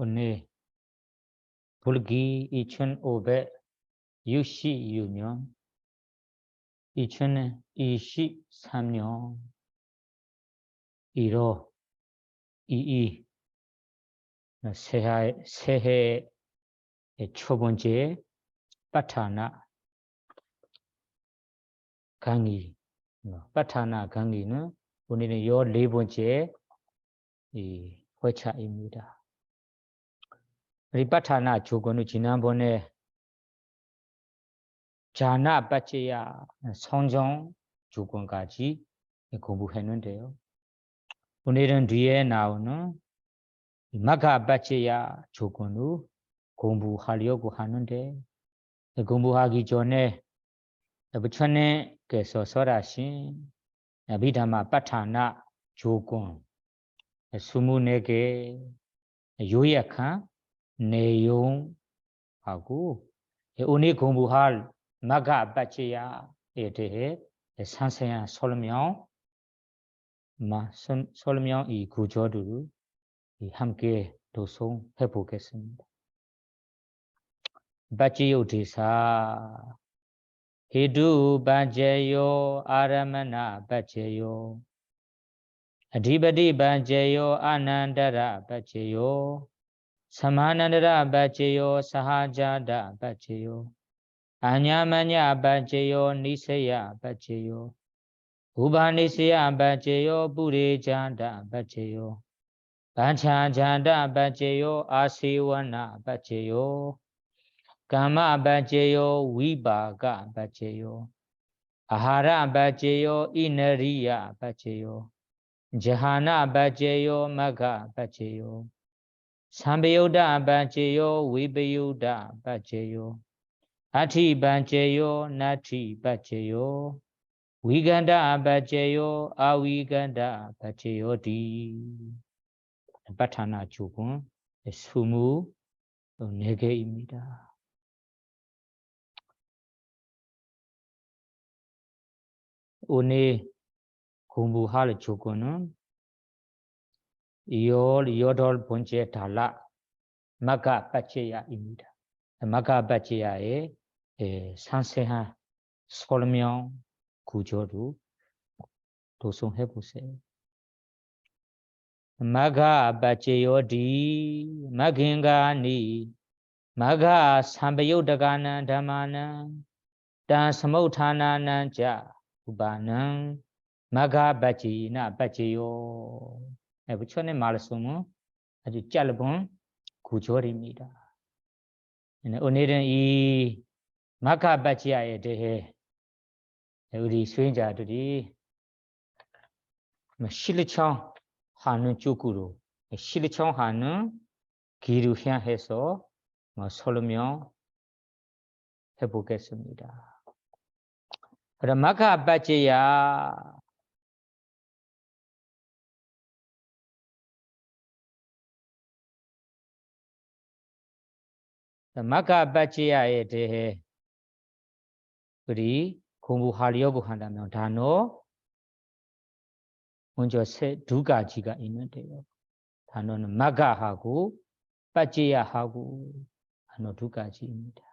오늘 불기 2566년 2023년 1월 2일 새해의 첫 번째 파타나 강의. 파타나 강의는 오늘은 14번째 회차입니다. 이 파타나 조건은 지난번에 자나 빠체야 성정 조건까지 공부했는데요. 오늘은 뒤에 나오는 마가 빠체야 조건을 공부하려고 하는데, 공부하기 전에 부처님께서 설하신 비담마 파타나 조건 24개 요약한 내용하고 오늘 공부할 마가 빠체야에 대해 상세한 설명 이 구조를 함께 도송해 보겠습니다. 빠체요 대사 헤두 반제요 아라마나 빠체요 아디바디 반제요 아난다라 빠체요 사마난다라 빠체요 사하자다 빠체요 아냐마냐 빠체요 니세야 빠체요 우바니세야 빠체요 부레잔다 빠체요 반차잔다 빠체요 아세와나 빠체요 까마 빠체요 위바가 빠체요 아하라 빠체요 이너리야 빠체요 자하나 빠체요 마가 빠체요 삼베요다 빠체요 위베요다 빠체요 아티 빠체요 나티 빠체요 위간다 빠체요 아위간다 빠체요 디 파타나 조건 24개입니다. 오늘 공부할 조건은 8번째 달라 마가 빠체야입니다. 마가 빠체야의 상세한 설명 구조로 도송해 보세요. 마가 빠체요디 마긴가니 마가 삼바요다가나 담마나 단 스무타나난 자 우바는 마가 빠체나 빠체요. 부처님 말씀은 아주 짧은 구조입니다. 오늘은 이 마가 빠체야에 대해 우리 수행자들이 실청 하는 쪽으로 실청 하는 길을 향해서 설명해 보겠습니다. 그럼 마가 빠체야 마가 빠체야에 대해 우리 공부하려고 한다면 단어 먼저 두 가지가 있는데요. 단어는 마가하고 빠체야하고 단어 두 가지입니다.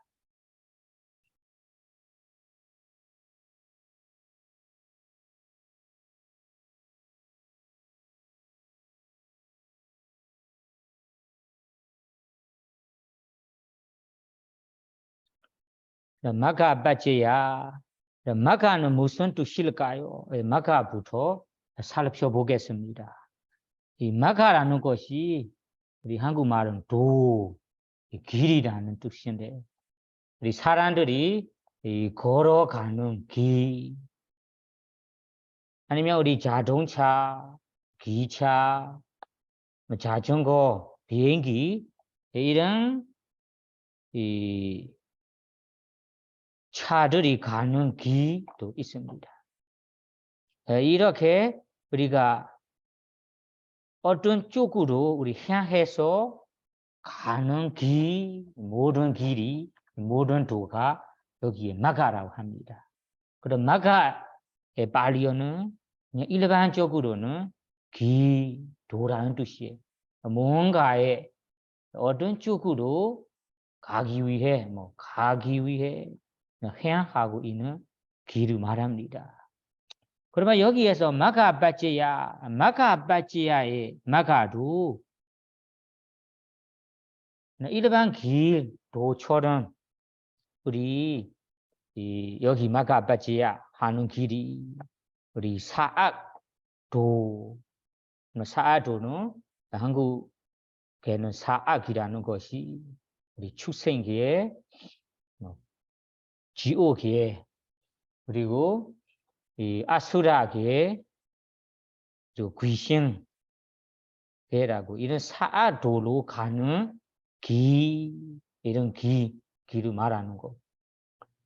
마가 빠체야 마가는 무슨 뜻일까요? 마가부터 살펴보겠습니다. 이 마가라는 것이 우리 한국말은 도, 길이라는 뜻인데, 우리 사람들이 걸어가는 길, 아니면 우리 자동차, 기차, 자전거, 비행기 이런 이 차들이 가는 길도 있습니다. 이렇게 우리가 어떤 쪽으로 우리 향해서 가는 길, 모든 길이, 모든 도가 여기에 마가라고 합니다. 그럼 마가의 발리어는 그냥 일반적으로는 길, 도라는 뜻이에요. 뭔가에 어떤 쪽으로 가기 위해 뭐 가기 위해 해야 하고 있는 길을 말합니다. 그러면 여기에서 마가바찌야의 마가도 일반 길도처럼 우리 여기 마가바찌야 하는 길이 우리 사악도 사악도는 한국에는 사악이라는 것이 우리 축생계에 지옥계 그리고 이 아수라계 귀신계라고 이런 사악도로 가는 이런 길을 말하는 거.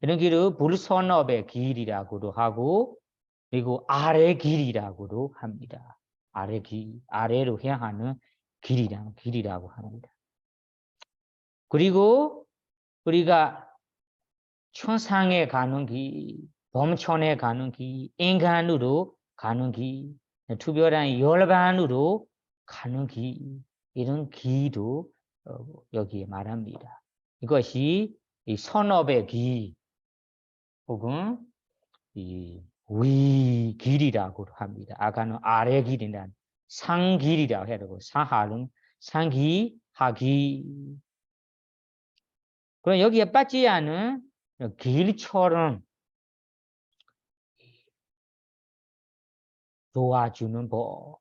이런 길을 불선업의 길이라고도 하고 그리고 아래 길이라고도 합니다. 아래 길, 아래로 향하는 길이라고 합니다. 그리고 우리가 천상에 가는 길, 범천에 가는 길, 인간으로 가는 길, 특별한 열반으로 가는 길, 이런 길도 여기에 말합니다. 이것이 이 선업의 길, 혹은 이 위 길이라고 합니다. 아까는 아래 길이란 상길이라고 해야 되고 상하는 상기, 하기. 그럼 여기에 빠지지 않은 길처럼 도와주는 법,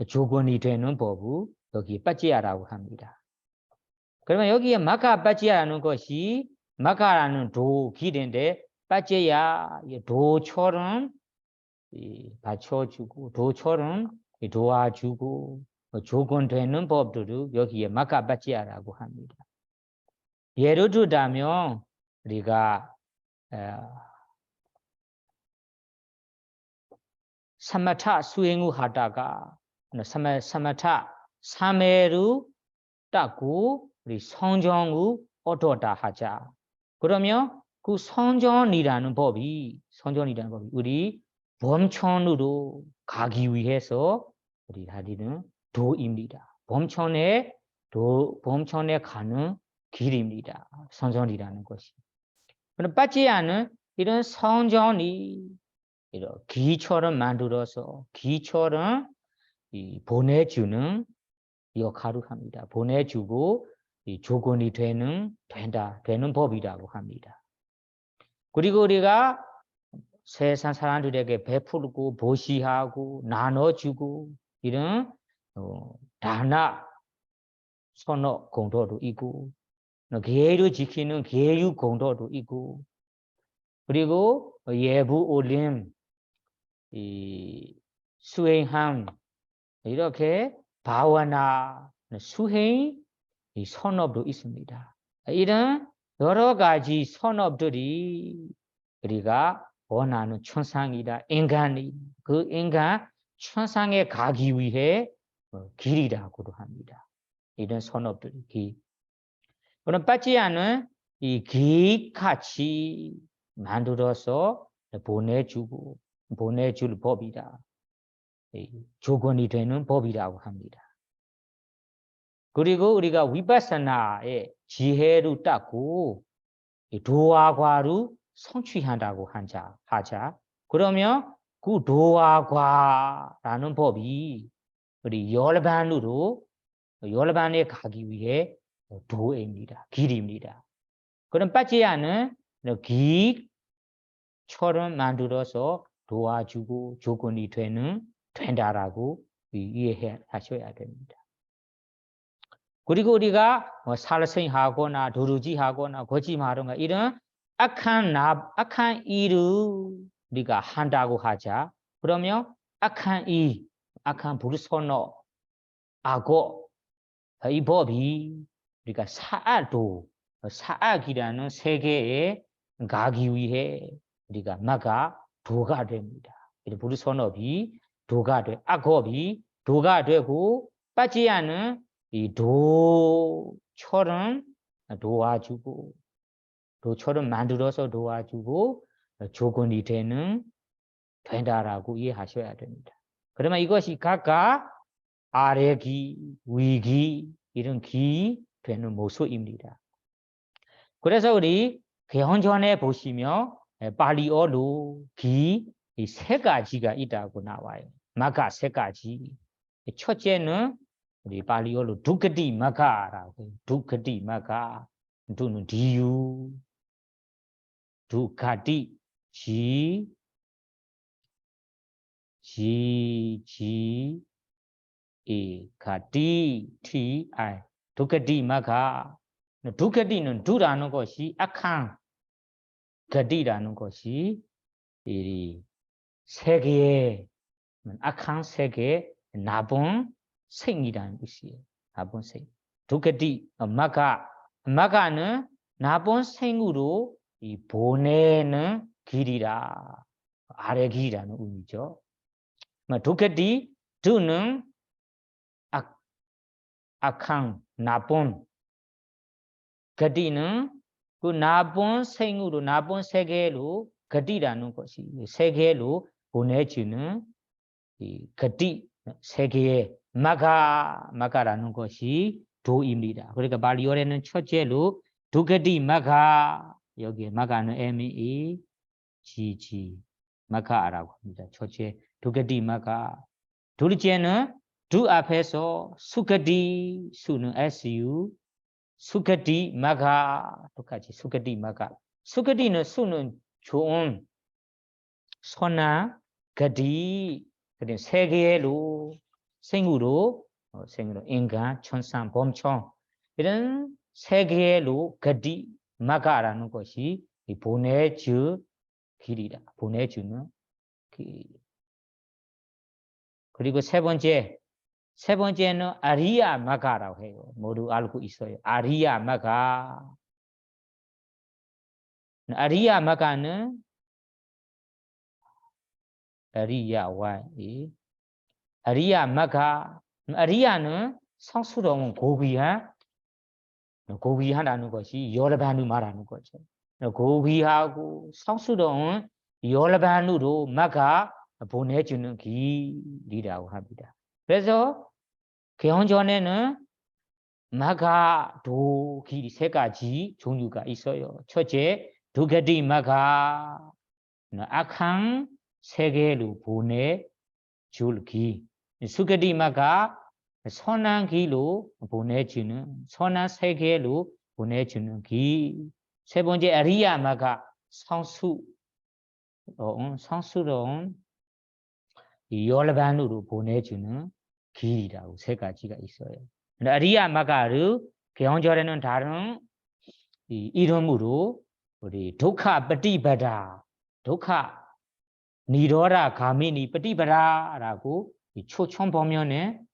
조건이 되는 법을 여기에 빠지야라고 합니다. 그러면 여기에 마가 빠지야라는 것이 마가라는 길인데 빠지야 도처럼 받쳐주고 도처럼 도와주고 조건 되는 법들을 여기에 마가 빠지야라고 합니다. 예를 들자면 우리가 사마타 수행을 하다가 사마타 3회를 닦고 우리 성정을 얻었다 하자. 그러면 그 성전이라는 법이 우리 범천으로 가기 위해서 우리 하리는 도입니다. 범천에 가는 길입니다. 성전이라는 것이. 그럼 빠지 않은 이런 성전이 이런 기처럼 만들어서 기처럼 보내주는 역할을 합니다. 보내주고 조건이 되는 법이라고 합니다. 그리고 우리가 세상 사람들에게 베풀고 보시하고 나눠주고 이런 다나 선업 공도도 있고 계율을 지키는 계율 공도도 있고 그리고 예부 올림 수행함 이렇게 바와나 수행 선업도 있습니다. 이런 여러 가지 선업들이 우리가 원하는 천상이다. 인간이 그 인간 천상에 가기 위해 길이라고도 합니다. 이런 선업들이 길. 그럼 빠지 않은 이 길같이 만들어서 보내줄 법이다. 조건이 되는 법이라고 합니다. 그리고 우리가 위파사나의 지혜를 닦고 도화과를 성취한다고 하자. 그러면 그 도화과라는 법이 우리 열반에 가기 위해 도입니다. 길입니다. 그럼 빠지 않은 길처럼 만들어서 도와주고 조건이 된다라고 이해하셔야 됩니다. 그리고 우리가 살생하거나 도루지하거나 거짓말하거나 이런 악한 일을 우리가 한다고 하자. 그러면 악한 불선어, 악어 이 법이 우리가 사악이라는 세계에 가기 위해 우리가 도가 됩니다. 불선업이 악업이 도가 되고 빠지 않은 이 도처럼 도와주고 도처럼 만들어서 도와주고 조건이 된다라고 이해하셔야 됩니다. 그러면 이것이 각각 아래기, 위기 이런 기 되는 모습입니다. 그래서 우리 개헌전에 보시면 발리어로 기 이 세 가지가 있다고 나와요. 마가 세 가지. 첫째는 우리 발리어로 두크디 마가라고 해요. 두크디 마가. 두는 디유, 두카디, 지, 이, 가디, 티, 아이. 두크디 마가. 두크디는 두라는 것이 악한 가디라는 것이 이 세계의 악한 세계 나쁜 생이라는 뜻이에요. 나쁜 생. 두가디 마가는 나쁜 생으로 이 보내는 길이라 아래 길이라는 의미죠. 두가디 두는 악한 나쁜 가디는 그 나쁜 생으로 나쁜 세계로 가디라는 것이 세계로 보내주는 이 가디 세계의 마가라는 것이 도입니다. 그러니까 발리어에는 첫째로 두가디 마가 여기 마가는 MEGG 마가라고 합니다. 첫째 두가디 마가. 둘째는 두 앞에서 수가디 수는 SU 수가디 마가 똑같이 수가디 마가. 수가디는 수는 좋은 선한 가디 그래 세계로 생으로 인간 천상 범청 이런 세계로 가디 마가라는 것이 보내주 길이다. 보내주는 길. 그리고 세 번째는 아리야 마가라고 해요. 모두 알고 있어요. 아리야 마가. 아리야 마가는 아리야 와이. 아리야 마가. 아리야는 성스러운 고귀하다는 것이 열반을 말하는 거죠. 고귀하고 성스러운 열반으로 마가 보내주는 길이라고 합니다. 그래서 개헌전에는 마가 도 길이 세 가지 종류가 있어요. 첫째, 두가디 마가 악한 세계로 보내줄 길. 수가디 마가 선한 길로 보내주는 선한 세계로 보내주는 길. 세 번째 아리야 마가 성스러운 열반으로 보내주는 길이라고 세 가지가 있어요. 아리야 마가를 개헌절에는 다른 이름으로 우리 독하ปฏิปดา 독하 니로라 가미니ปฏิปดา라고 초청보면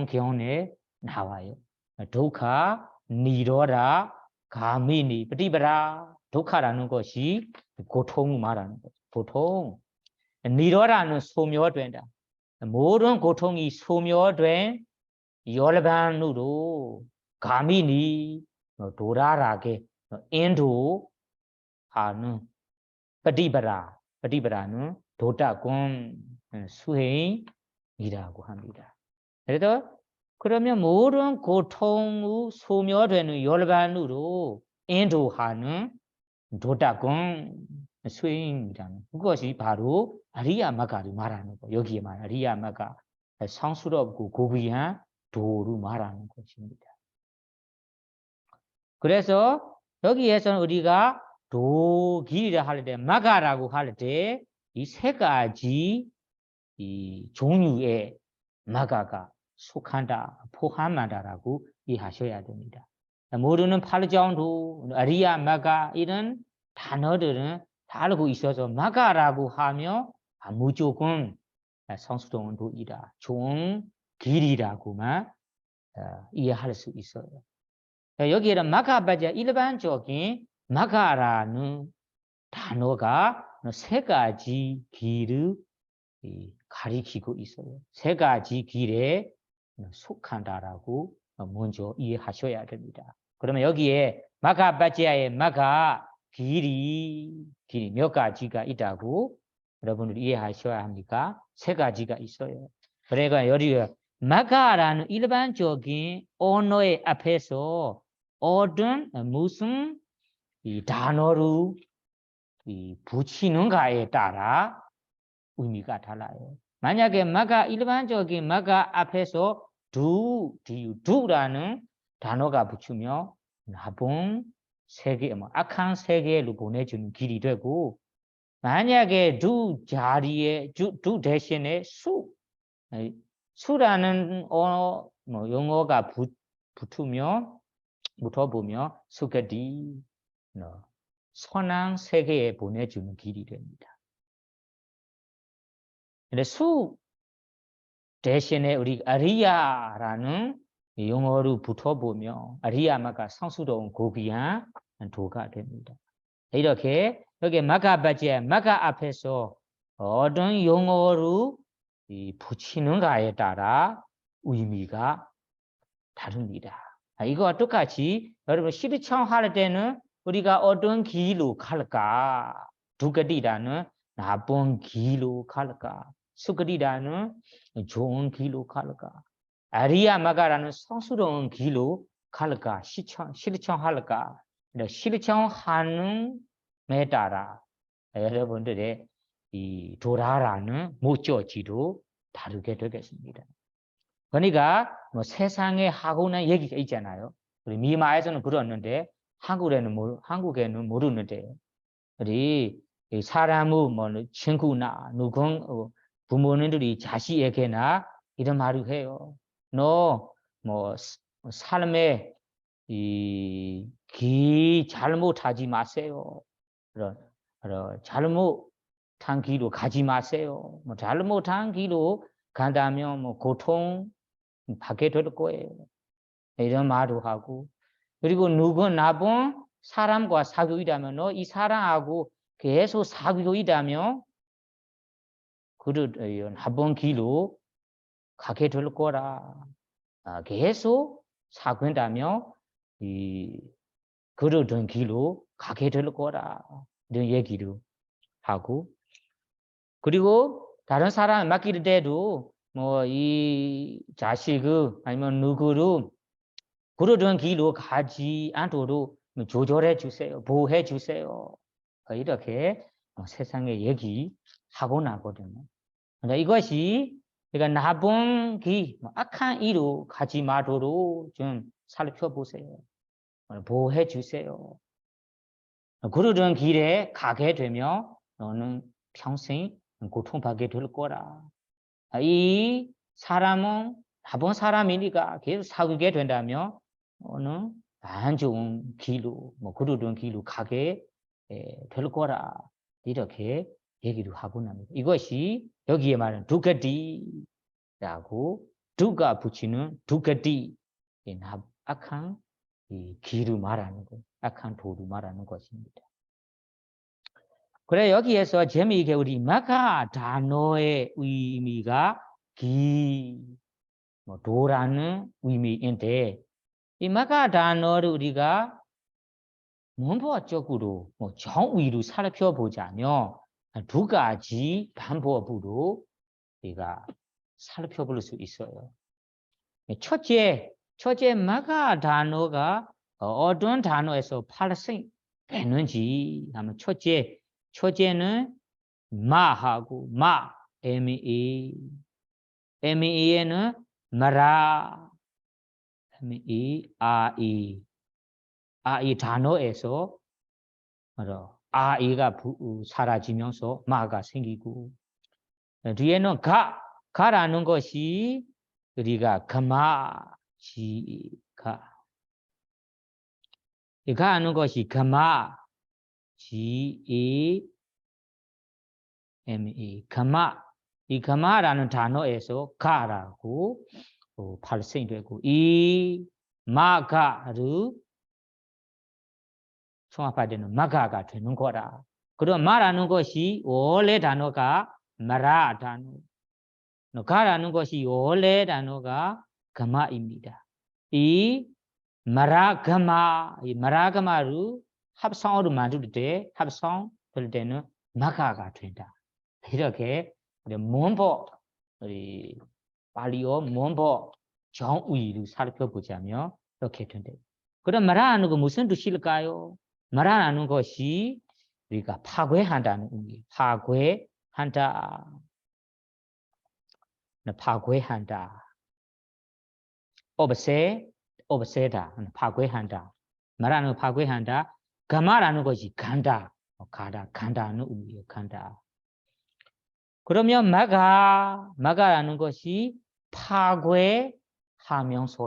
개헌에 나와요. 독하 니로라 가미니ปฏิปดา 독하라는 것이 고통을 말하는 거죠. 고통. 니로라는 소멸된다. 모든 고통이 소멸된 열반으로 가미니 도라라게 인도하는ปฏิปดา는 도다군 수행이라고 합니다. 그래서 그러면 모든 고통이 소멸되는 열반으로 인도하는 도다군 수행이라는 그것이 바로 아리야 마가를 말하는 거. 여기에 말 아리야 마가 성스럽고 고귀한 도를 말하는 것입니다. 그래서 여기에서는 우리가 도길이라 할 때 마가라고 할 때 이 세 가지 이 종류의 마가가 속한다, 포함한다라고 이해하셔야 됩니다. 모르는 팔정도 아리야 마가 이런 단어들은 다 알고 있어서 마가라고 하면 무조건 성스러운 도이다, 좋은 길이라고만 이해할 수 있어요. 여기에는 마가바자 일반적인 마가라는 단어가 세 가지 길을 가리키고 있어요. 세 가지 길에 속한다라고 먼저 이해하셔야 됩니다. 그러면 여기에 마가바자의 마가 길이 몇 가지가 있다고 여러분들이 이해하셔야 합니까? 세 가지가 있어요. 그러니까 여기가 마가라는 일반적인 언어의 앞에서 어떤 무슨 이 단어로 이 붙이는가에 따라 의미가 달라요. 만약에 마가 일반적인 마가 앞에서 두라는 단어가 붙으면 나쁜 세계, 악한 세계로 보내주는 길이 되고, 만약에 두 자리에 두 대신에 수라는 용어가 붙어보면 수가디 선한 세계에 보내주는 길이 됩니다. 근데 수 대신에 우리 아리야라는 용어로 붙어보면 아리야마가 성스러운 고귀한 도가 됩니다. 이렇게 여기 마가바지에 마가 앞에서 어떤 용어로 붙이는가에 따라 의미가 다릅니다. 이거와 똑같이 여러분 실천할 때는 우리가 어떤 길로 갈까? 두가디라는 나쁜 길로 갈까? 수가디라는 좋은 길로 갈까? 아리야마가라는 성스러운 길로 갈까? 실천할까? 실천하는 에 따라 여러분들의 이 도라라는 목적지도 다르게 되겠습니다. 그러니까 뭐 세상에 하고는 얘기가 있잖아요. 우리 미마에서는 그러는데 한국에는 모르는데 우리 사람의 뭐 친구나 누군 부모님들이 자식에게나 이런 말을 해요. 너 뭐 삶에 이 길 잘못하지 마세요. 잘못한 길로 가지 마세요. 뭐 잘못한 길로 간다면 뭐 고통 받게 될 거예요. 이런 말도 하고, 그리고 누구 나쁜 사람과 사귀고 있다면 너 이 사람하고 계속 사귀고 있다면 그를 나쁜 길로 가게 될 거라. 계속 사귄다면 이 그러던 길로 가게 될 거라. 이런 얘기를 하고, 그리고 다른 사람 맡길 때도 뭐 이 자식을 아니면 누구를 그러던 길로 가지 않도록 조절해 주세요. 보호해 주세요. 이렇게 세상에 얘기하고 나거든요. 근데 이것이 그러니까 나쁜 길, 악한 일로 가지 마도록 좀 살펴보세요. 보호해 주세요. 그러던 길에 가게 되면 너는 평생 고통받게 될 거라. 이 사람은 나쁜 사람이니까 계속 사귀게 된다면 너는 안 좋은 길로, 그러던 길로 가게 될 거라. 이렇게 얘기를 하고 납니다. 이것이 여기에 말하는 두가디라고 두가 붙이는 두가디, 악한 길을 말하는 것, 악한 도를 말하는 것입니다. 그래 여기에서 재미있게 우리 마가 단어의 의미가 도라는 의미인데 이 마가 단어를 우리가 문법적으로 정의로 살펴보자면 두 가지 방법으로 우리가 살펴볼 수 있어요. 첫째 마가 단어가 어떤 단어에서 발생되는지 하면 첫째는 마하고 MEA에는 마라 MERE 단어에서 아이가 사라지면서 마가 생기고, 뒤에는 가라는 것이 우리가 가하는 것이 이 가마라는 단어에서 가라고 발생되고, 이 마가를 총합할 때는 마가가 되는 거라. 그럼 말하는 것이 원래 단어가 마라 단어, 가라는 것이 원래 단어가 가마입니다. 이 마라가마를 합성어로 만들 때 합성될 때는 마가가 된다. 이렇게 문법 발리어 몬보 정의를 살펴보자면 이렇게 된대. 그럼 말하는 거 무슨 뜻일까요? 말하는 것이 우리가 파괴한다는 의미. 파괴한다. 파괴한다. 없애다. 파괴한다. 말하는 파괴한다. 가마라는 것이 간다. 간다는 의미예요. 간다. 그러면 마가라는 것이 파괴하면서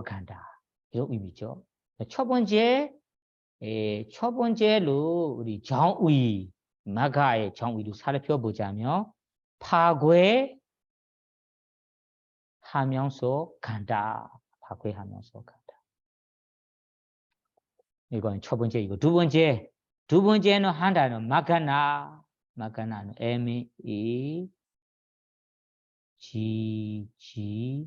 간다. 이런 의미죠. 첫 번째로 우리 정의, 마가의 정의를 살펴보자면 파괴하면서 간다. 파괴하면서 간다. 이건 첫 번째 이거. 두 번째는 한다는 마가나는 M-E G-G-A-N-A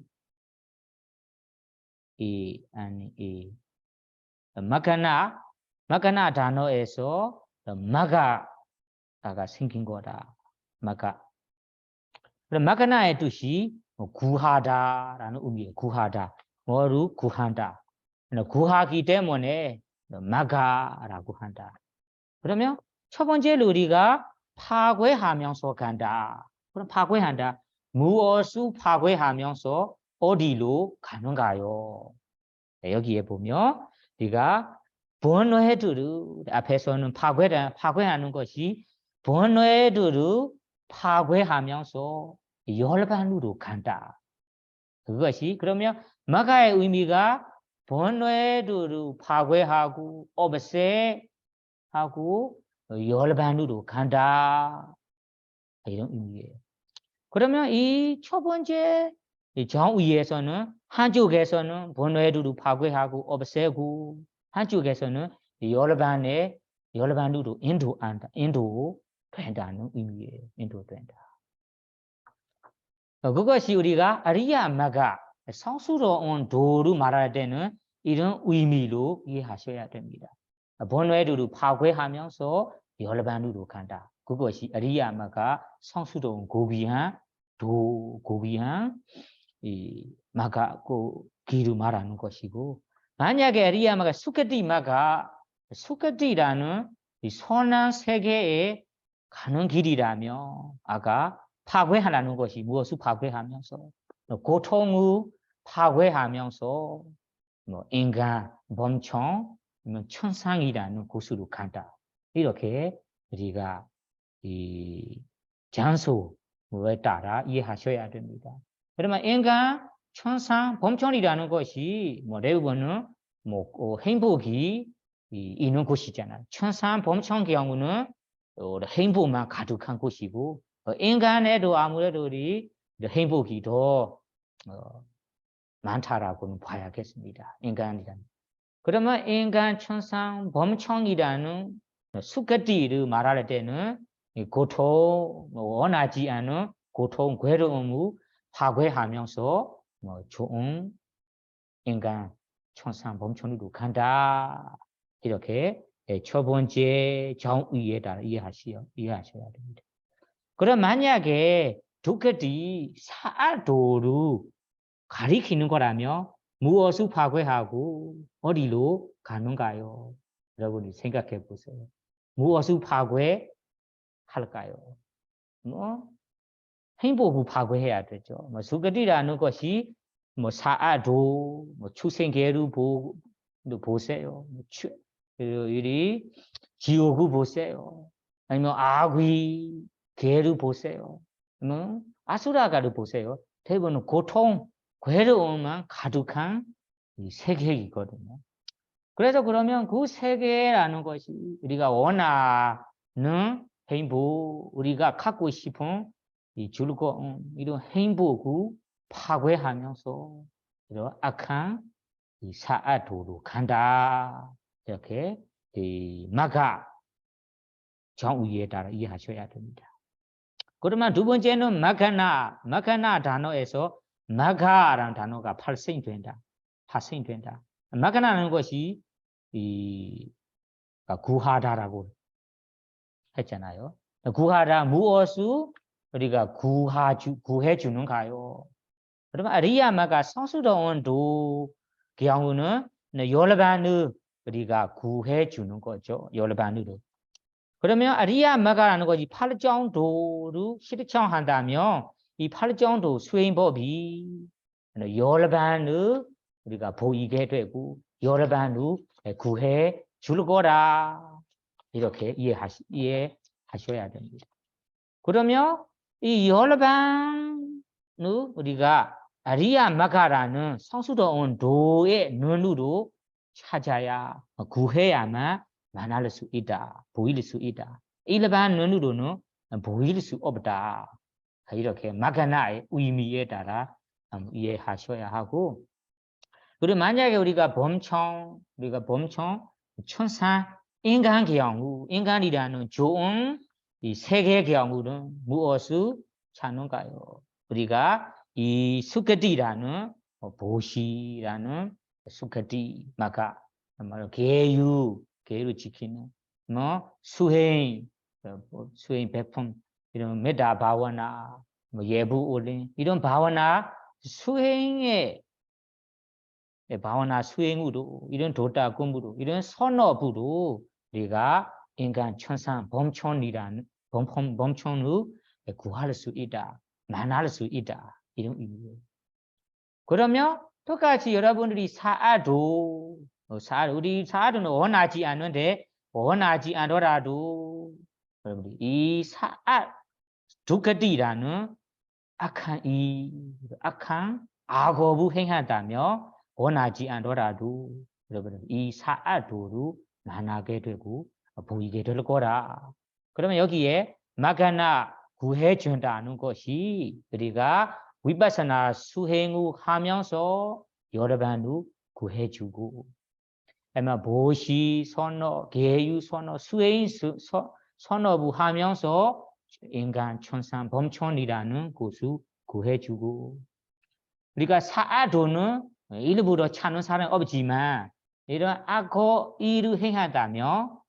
마가나 단어에서 마가가 생긴 거다. 그럼 마가나의 뜻이 구하다라는 의미예요. 구하다. 뭐로 구한다. 구하기 때문에 마가라고 한다. 그러면 첫 번째로 우리가 파괴하면서 간다. 그럼 파괴한다. 무엇을 파괴하면서 어디로 가는가요? 여기에 보면 우리가 번뇌들을 앞에서는 파괴하는 것이 번뇌들을 파괴하면서 열반으로 간다. 그것이 그러면 마가의 의미가 번뇌들을 파괴하고 없애하고 열반으로 간다. 이런 의미예요. 그러면 이 첫 번째 정의에서는 한쪽에서는 번뇌들을 파괴하고 없애고 한쪽에서는 열반으로 인도된다는 의미예요. 인도된다. 그것이 우리가 아리야 마가 성스러운 도를 말할 때는 이런 의미로 이해하셔야 됩니다. 번뇌들을 파괴하면서 열반으로 간다. 그것이 아리야 마가 성스러운 고귀한 이 마가 그 길을 말하는 것이고, 만약에 아리야 마가 수크티라는 이 선한 세계에 가는 길이라면 아까 파괴하라는 것이 무엇을 파괴하면서 고통을 파괴하면서 뭐 인간 범청 천상이라는 곳으로 간다. 이렇게 우리가 이 장소에 따라 이해하셔야 됩니다. 그러면 인간 천상 범천이라는 것이 뭐 대부분은 뭐 행복이 있는 곳이잖아요. 천상 범천 경우는 행복만 가득한 곳이고 인간에도 아무래도 우리 행복이 더 많다라고는 봐야겠습니다. 인간이라는. 그러면 인간 천상 범청이라는 수컷들을 말할 때는 고통 원하지 않은 고통 괴로움을 파괴하면서 좋은 인간 천상 범청으로 간다. 이렇게 첫 번째 정의에 따라 이해하셔야 됩니다. 그럼 만약에 두께이 사도를 가리키는 거라면 무엇을 파괴하고 어디로 가는가요? 여러분이 생각해 보세요. 무엇을 파괴할까요? 뭐 행복을 파괴해야 되죠. 뭐 수거리라는 것이 뭐 사아도 뭐 출생계를 보세요. 이리 지옥을 보세요. 아니면 아귀 개를 보세요. 뭐 아수라가를 보세요. 대부분 고통, 괴로움만 가득한 이 세계이거든요. 그래서 그러면 그 세계라는 것이 우리가 원하는 행복, 우리가 갖고 싶은 이 즐거움, 이런 행복을 파괴하면서 이런 악한 이 사아도로 간다. 이렇게 이 마가 정의에 따라 이해하셔야 됩니다. 그러면 두 번째는 마가나 단어에서 마가라는 단어가 발생된다. 마가나는 것이 구하다라고 했잖아요. 구하다 무엇을 우리가 구해주는가요? 그러면 아리야마가 성수도원도 경우는 열반을 우리가 구해 주는 거죠. 열반으로. 그러면 아리야마가라는 것이 8정도로 실천한다면 이 8정도 수행법이 열반을 우리가 보이게 되고 열반을 구해 줄 거라. 이렇게 이해하셔야 됩니다. 그러면 이 열반을 우리가 아리야마가라는 성수도원 도의 눈으로 찾아야 구해야만 만날 수 있다. 보일 수 있다. 일반 눈으로는 보일 수 없다. 이렇게 마가나의 의미에 따라 이해하셔야 하고, 그리고 만약에 우리가 범청 천상 인간 경우, 인간이라는 좋은 이 세계 경우는 무엇을 찾는가요? 우리가 이 수크디라는 보시라는 수크디 마가 계율 지키는 수행 배품 이런 메타 바와나 예부 올린 이런 바와나 수행의 바와나 수행으로 이런 도타 공부로 이런 선업으로 우리가 인간 천상 범천이라는 범천을 구할 수 있다, 만날 수 있다 이런 의미예요. 그러면 똑같이 여러분들이 우리 사아도는 원하지 않는데 원하지 않더라도 여러분들이 이 사아 두kkati라는 악한 악업을 행한다며 원하지 않더라도 여러분 이 사아도로 만나게 되고 보이게 될 거라. 그러면 여기에 마가나 구해 준다는 것이 우리가 위파사나 수행을 하면서 여러분을 구해 주고 아마 보시 선어 계유 선어 수행 선어부 하면서 인간 천상 범천이라는 곳을 구해주고 우리가 사아도는 일부러 찾는 사람이 없지만 이런 악어 일을 행하다면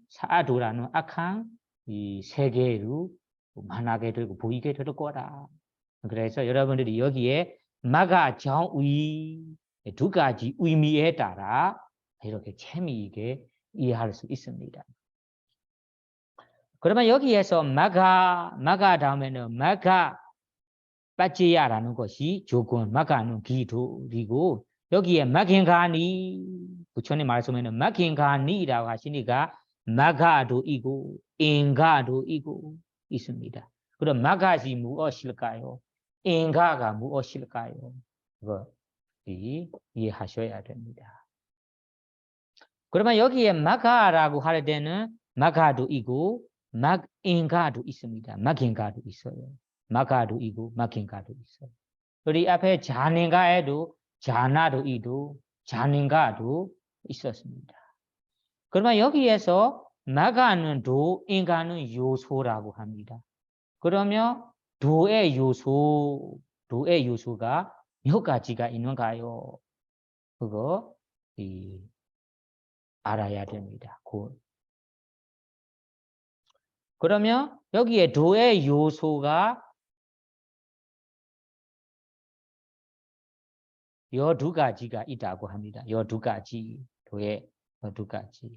사아도라는 악한 이 세계로 만나게 되고 보이게 될 거다. 그래서 여러분들이 여기에 마가 정의 두 가지 의미에 따라 이렇게 재미있게 이해할 수 있습니다. 그러면 여기에서 마가 다음에는 마가 빠지야라는 것이 조건, 마가는 기도이고 여기에 마겐가니 부처님 말씀에는 마겐가니라고 하시니까 마가도 이고 인가도 이고 있습니다. 그럼 마가지 무엇일까요? 인가가 무엇일까요? 그거 이해하셔야 됩니다. 그러면 여기에 마가라고 할 때는 마가도 이고 막인가도 있습니다. 막인가도 있어요. 마가도 이고 막인가도 있어요. 우리 앞에 자닌가에도 자나도 이도 자닌가도 있었습니다. 그러면 여기에서 마가는 도, 인가는 요소라고 합니다. 그러면 도의 요소가 몇 가지가 있는가요? 그거 알아야 됩니다. 그러면 여기에 도의 요소가 12가지가 있다고 합니다. 12가지 도의 12가지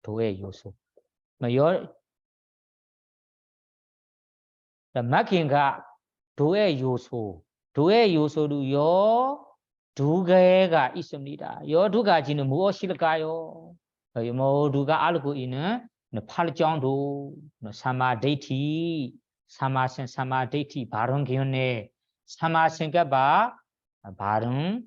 도의 요소. 막힌가 도의 요소도 12개가 있습니다. 12가지는 무엇일까요? 모두가 알고 있는 8정도 사마데이티, 사마데이티 바른 견해, 사마생각바 바른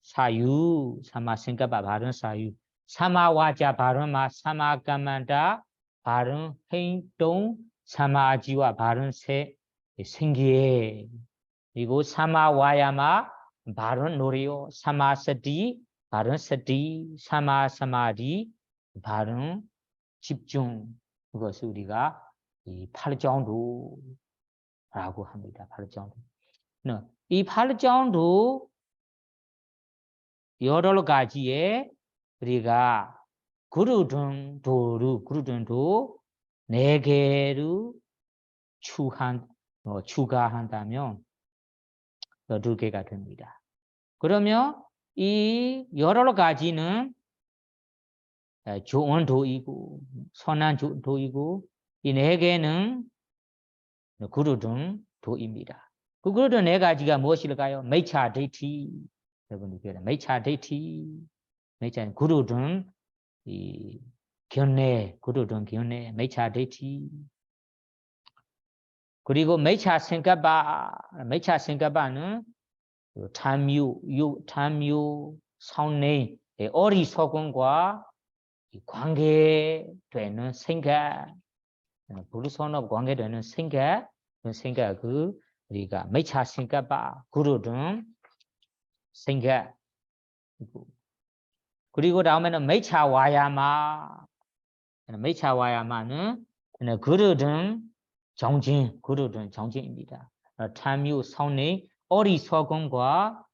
사유, 사마생각바 바른 사유, 사마와자 바른 말, 사마가만다 바른 행동, 사마지와 바른 생기에 그리고 사마와야마 바른 노래요, 사마사디 바른 사디, 사마사마디 바른 집중 그것을 우리가 이 8정도라고 합니다. 8정도. 이 8정도 여러 가지의 우리가 구루등도 네 개를 추가한다면 12개가 됩니다. 그러면 이 여러 가지는 좋은 도이고 선한 도이고 이 네 개는 구르등 도입니다. 그 구르등 네 가지가 무엇일까요? 미차 데이티. 여러분이 그래 미차 데이티. 미차 구르등 이 견내 구르등 견내 미차 데이티. 그리고 미차 생각바는 탐유 성내 어리석음과 관계되는 생각 부르선업 관계되는 생각 그 생각을 우리가 미차 생각바 구르등 생각 그리고 다음에는 미차 와야마는 구르등 정진입니다. 탐유 성내 어리석음과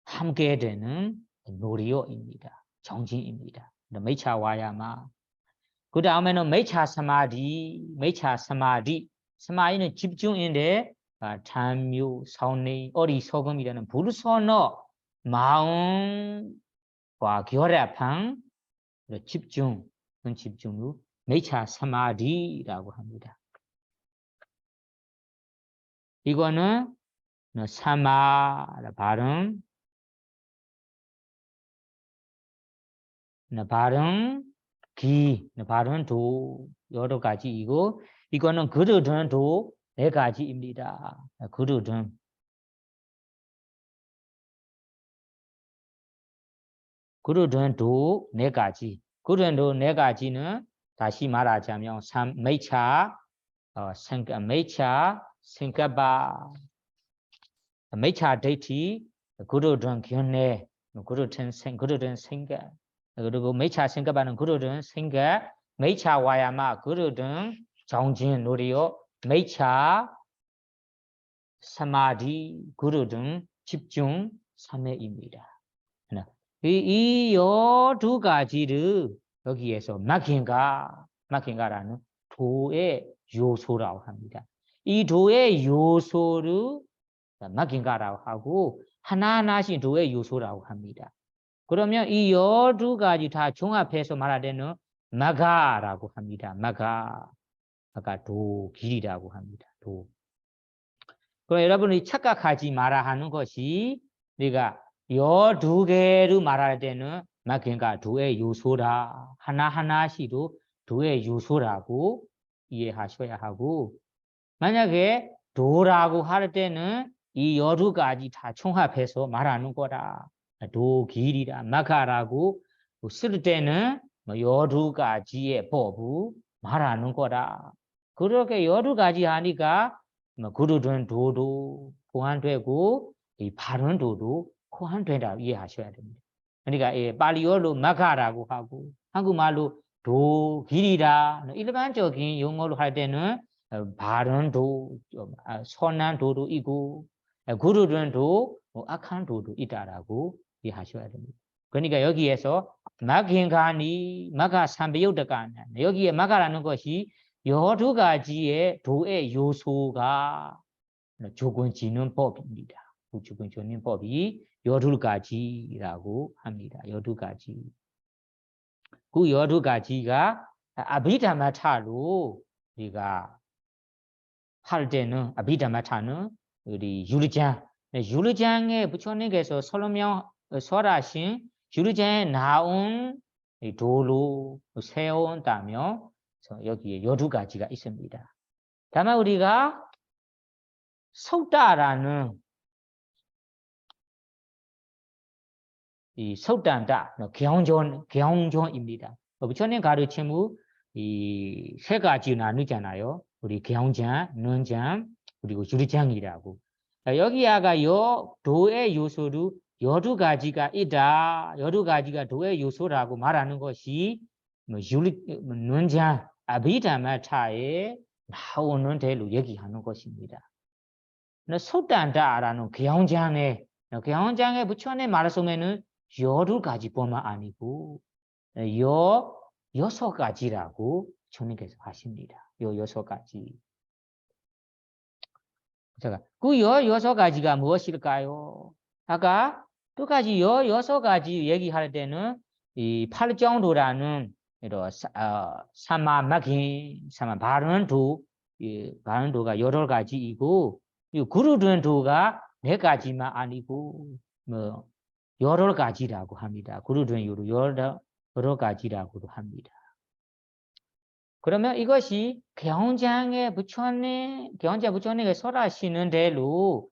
함께 되는 노리어입니다. 정진입니다. 미차 와야마. 그 다음에는 미차 사마디는 집중인데 탐유 성내 어리석음이라는 부르선어 마음과 결합한 집중을 미차 사마디라고 합니다. 이거는 사마 발음 발음 도 여러 가지이고 이거는 그릇은 도 네 가지입니다. 그릇은 도 네 가지. 그릇은 도 네 가지는 다시 말하자면 미차 생각바 미차 데이티 그릇은 견내 그릇은 생각 그리고 미차 생각하는 그릇은 생각 미차 와야마 그릇은 정진 노리요 미차 사마디 그릇은 집중 3회입니다. 이 두 가지를 여기에서 막힌가라는 도의 요소라고 합니다. 이 도의 요소를 막힌가라고 하고 하나하나씩 도의 요소라고 합니다. 그러면 이 12가지 다 종합해서 말할 때는 마가라고 합니다. 마가 도 길이라고 합니다. 도. 그럼 여러분이 착각하지 말아 하는 것이 우리가 12개를 말할 때는 그러니까 도의 요소라 하나하나씩도 도의 요소라고 이해하셔야 하고 만약에 도라고 할 때는 이 12가지 다 총합해서 말하는 거라 도 길이라 마가라고 쓸 때는 12가지의 법을 말하는 거라 그렇게 12가지 하니까 그릇은 도도 보완되고 이 발은 도도 보완된다고 이해하셔야 됩니다. 그러니까 발리어로 마가라고 하고 한국말로 도 길이라 일반적인 용어로 할 때는 발은 도 선한 도도 있고 그릇은 도 악한 도도 있다라고 이해하셔야 됩니다. 그러니까 여기에서 마가 삼배요드가 여기에 마가라는 것이 12가지의 도의 요소가 조건 지는 법입니다. 조건 지는 법이 12가지라고 합니다. 12가지. 그 12가지가 아비다마타로 우리가 할 때는 아비다마타는 우리 유리장에 부처님께서 설하신 유리장에 나온 도로 세운다며 여기에 12가지가 있습니다. 다만 우리가 속다라는 이 속단다 경전입니다. 부처님 가르침을 이 세 가지 나누잖아요. 우리 경장, 논장, 그리고 유리장이라고. 여기야가 도의 요소로 12가지가 있다. 12가지가 도의 요소라고 말하는 것이 논장, 아비다마타에 나오는 대로 얘기하는 것입니다. 속단다라는 경장에 부처님 말씀에는 12가지뿐만 아니고 6가지라고 부처님께서 하십니다. 요 여섯 가지. 제가 그 여섯 가지가 무엇일까요? 아까 똑같이 여섯 가지 얘기할 때는 이 팔정도라는 이런 사마마긴 사마 바른도 이 바른도가 여러 가지이고 이 구루든도가 네 가지만 아니고 뭐 여러 가지라고 합니다. 구루든 여러 가지라고도 합니다. 그러면 이것이 경장에 부처님께 설하시는 대로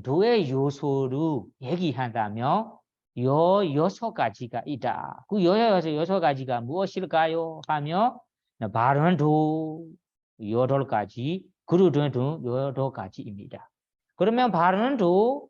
도의 요소로 얘기한다면 여섯 가지가 있다. 그 여섯 가지가 무엇일까요? 하며 바른 도 여덟 가지, 그릇은 여러 가지입니다. 그러면 바른 도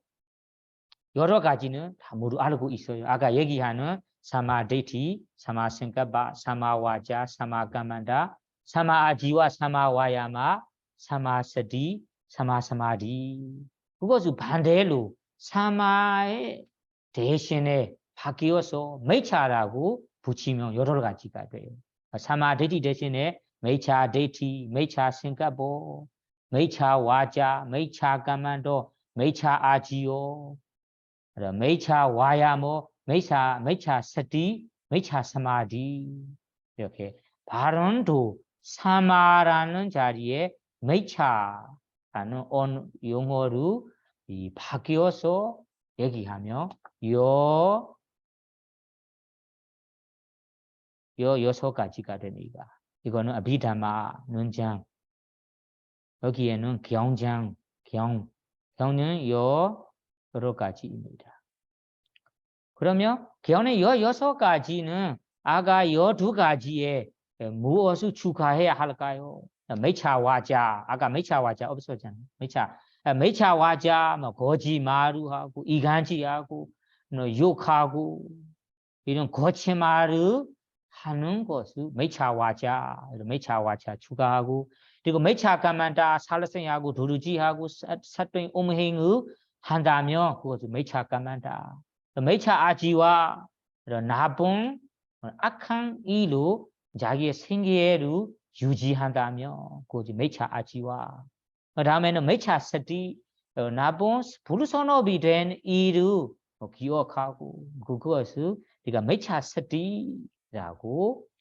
여러 가지는 다 모두 알고 있어요. 아까 얘기하는 사마데티, 사마생각바, 사마와자, 사마가만다, 사마아지와 사마와야마, 사마서디, 사마사마디. 그것을 반대로 사마의 대신에 바뀌어서 매차라고 붙이면 여러 가지가 돼요. 사마데티 대신에 매차데티, 매차생각보, 매차와자, 매차가만도, 매차아지요. 매차 와야모, 매차 서디, 매차 사마디 이렇게 발언도 사마라는 자리에 매차라는 용어로 이 바뀌어서 얘기하며 여섯 가지가 됩니다. 이거는 아비다마 논장 여기에는 경은 여러 가지입니다. 그러면 경의 여섯 가지는 아까 두 가지에 무엇을 추가해야 할까요? 매차와자, 아까 매차와자 없었잖아요. 매차와자, 뭐 거짓말하고 이간질하고 욕하고 이런 거짓말을 하는 것을 매차와자 추가하고 그리고 매차가만다 살생하고 도루지하고 사또인 옴행을 한다면 그것을 매차가만다. 매차아지와 나쁜 악한 일로 자기의 생계를 유지한다면 그것이 매차아지와 그 다음에는 매차서디 나쁜 불선업이 된 일을 기억하고 그것을 우리가 매차서디라고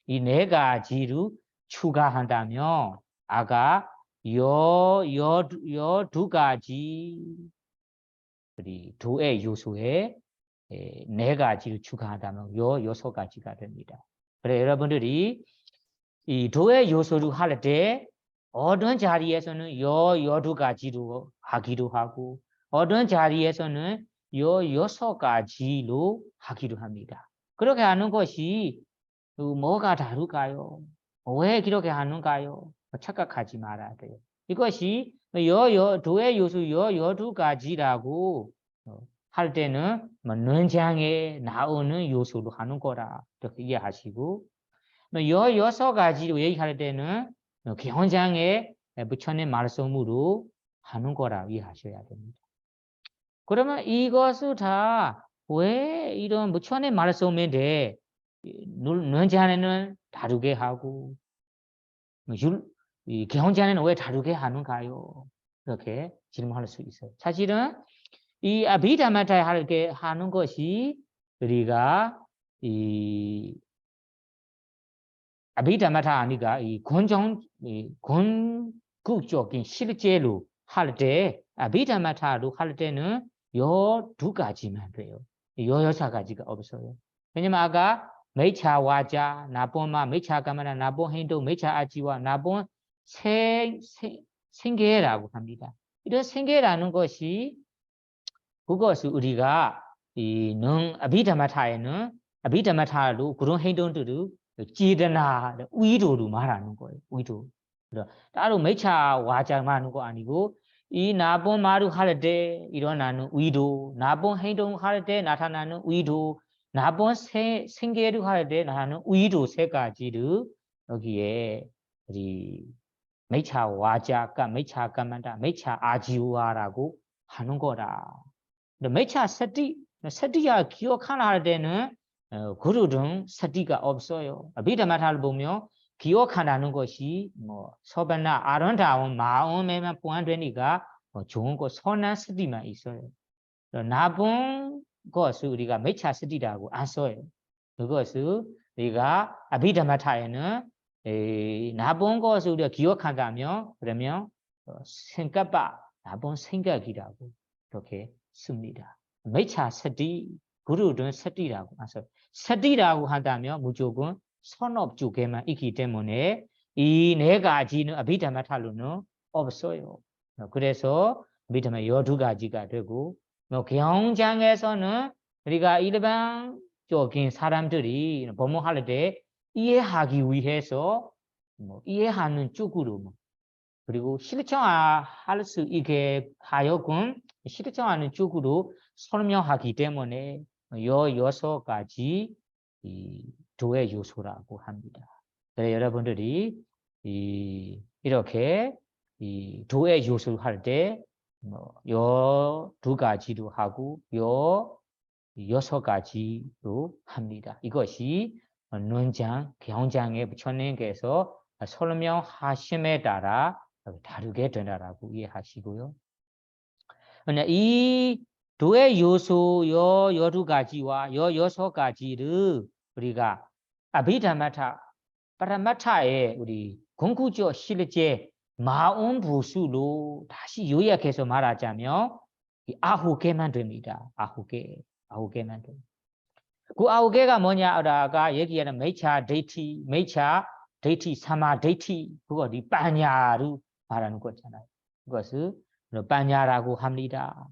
이 네 가지를 추가한다면 아까 두 가지 우리 도의 요소에 네 가지를 추가한다면 여섯 가지가 됩니다. 그래서 여러분들이 이 도의 요소를 할 때 어떤 자리에서는 두 가지로 하기도 하고 어떤 자리에서는 여섯 가지로 하기도 합니다. 그렇게 하는 것이 뭐가 다를까요? 왜 그렇게 하는가요? 착각하지 말아야 돼요. 이것이 도의 요소 두 가지라고 할 때는 논장에 나오는 요소로 하는 거라 이렇게 이해하시고 여섯 가지로 얘기할 때는 경장에 부처님 말씀으로 하는 거라 이해하셔야 됩니다. 그러면 이것을 다 왜 이런 부처님 말씀인데 논장에는 다르게 하고 이 경장에는 왜 다르게 하는가요? 이렇게 질문할 수 있어요. 사실은 이 아비다마타에 하는 것이 우리가 이 아비다마타 아니가 이 건국적인 실제로 할 때 아비다마타로 할 때는 두 가지만 돼요. 여섯 가지가 없어요. 왜냐면 아까 매차와자, 나본마, 매차가마나, 나본 행동, 매차아지와 나본 생계라고 합니다. 이런 생계라는 것이 그것을 우리가 아비다마타에는 아비다마타로 그런 행동들을 찌르나 의도로 말하는 거예요. 의도. 따로 매차와자만 하는 거 아니고 이 나본 말을 할 때 일어나는 의도, 나본 행동할 때 나타나는 의도, 나본 생계를 할 때 나타나는 의도 세 가지를 여기에 우리 매차와자가 매차가만다, 매차아지와라고 하는 거라. 매차 서디가 기억하나 할 때는 그릇은 서디가 없어요. 아비다마타를 보면 기억한다는 것이 뭐 서반나 아름다운 마음에만 포함되니까 좋은 거 선한 스티만 있어요. 나쁜 것을 우리가 매차 스티라고 안 써요. 그것을 우리가 아비다마타에는 나쁜 것을 우리가 기억한다면 그러면 생각봐 나쁜 생각이라고 이렇게 씁니다. 매차 스티 그루든 스티라고 안 써요. 스티라고 한다면 무조건 선업 쪽에만 있기 때문에 이 네 가지는 아비다마타로는 없어요. 그래서 아비다마 12가지가 되고 경장에서는 우리가 일반적인 사람들이 법문할 때 이해하기 위해서 이해하는 쪽으로 그리고 실천할 수 있게 하여금 실천하는 쪽으로 설명하기 때문에 요 6가지 이 도의 요소라고 합니다. 그래서 여러분들이 이렇게 이 도의 요소를 할 때 요 2가지도 하고 요 6가지도 합니다. 이것이 논장, 경장에 부처님께서 설명하심에 따라 다르게 된다라고 이해하시고요. 근데 이 도의 요소 요 12가지와 요 6가지를 우리가 아비다마타 파라마타의 우리 공구조 실제 마음 부수로 다시 요약해서 말하자면 이 9개만 됩니다. 9개만 됩니다. 그 9개가 뭐냐라가 얘기하는 메차 데이티 사마 데이티 그거 이 빠냐로 말하는 거잖아요. 그것을 빠냐라고 합니다.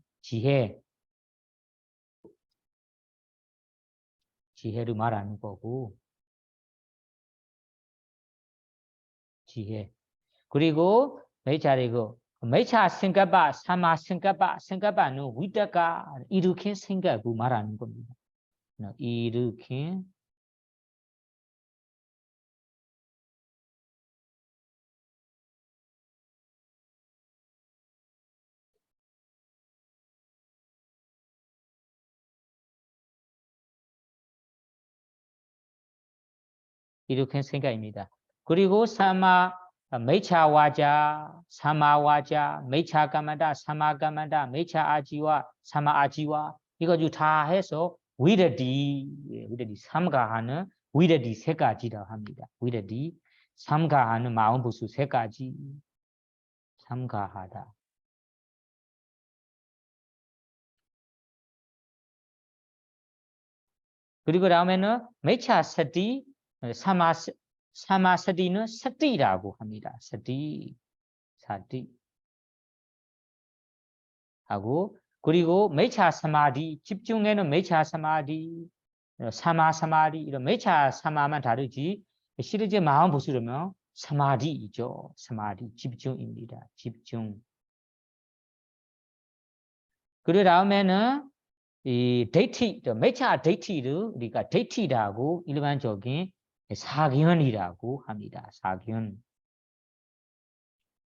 지혜를 말하는 거고 지혜. 그리고 메차리고 메차 생각바 사마 생각바는 위다가 일으킨 생각을 말하는 겁니다. 일으킨 생각입니다. 그리고 사마 메차 와자, 사마 와자, 메차 가만다, 사마 가만다, 메차 아지와, 사마 아지와 이거 다 해서 위르디 삼가하는 위르디 3가지라 합니다. 위르디 삼가하는 마음 부수 3가지 삼가하다. 그리고 다음에는 메차 서디 사마 서디는 서디라고 합니다. 서디 하고 그리고 메차 사마디 집중에는 메차 사마디 사마 사마디 이런 메차 사마만 다르지 실제 마음 보시려면 사마디죠. 사마디 집중입니다. 집중. 그 다음에는 이 데이티 메차 데이티를 우리가 데이티라고 일반적인 사견이라고 합니다. 사견.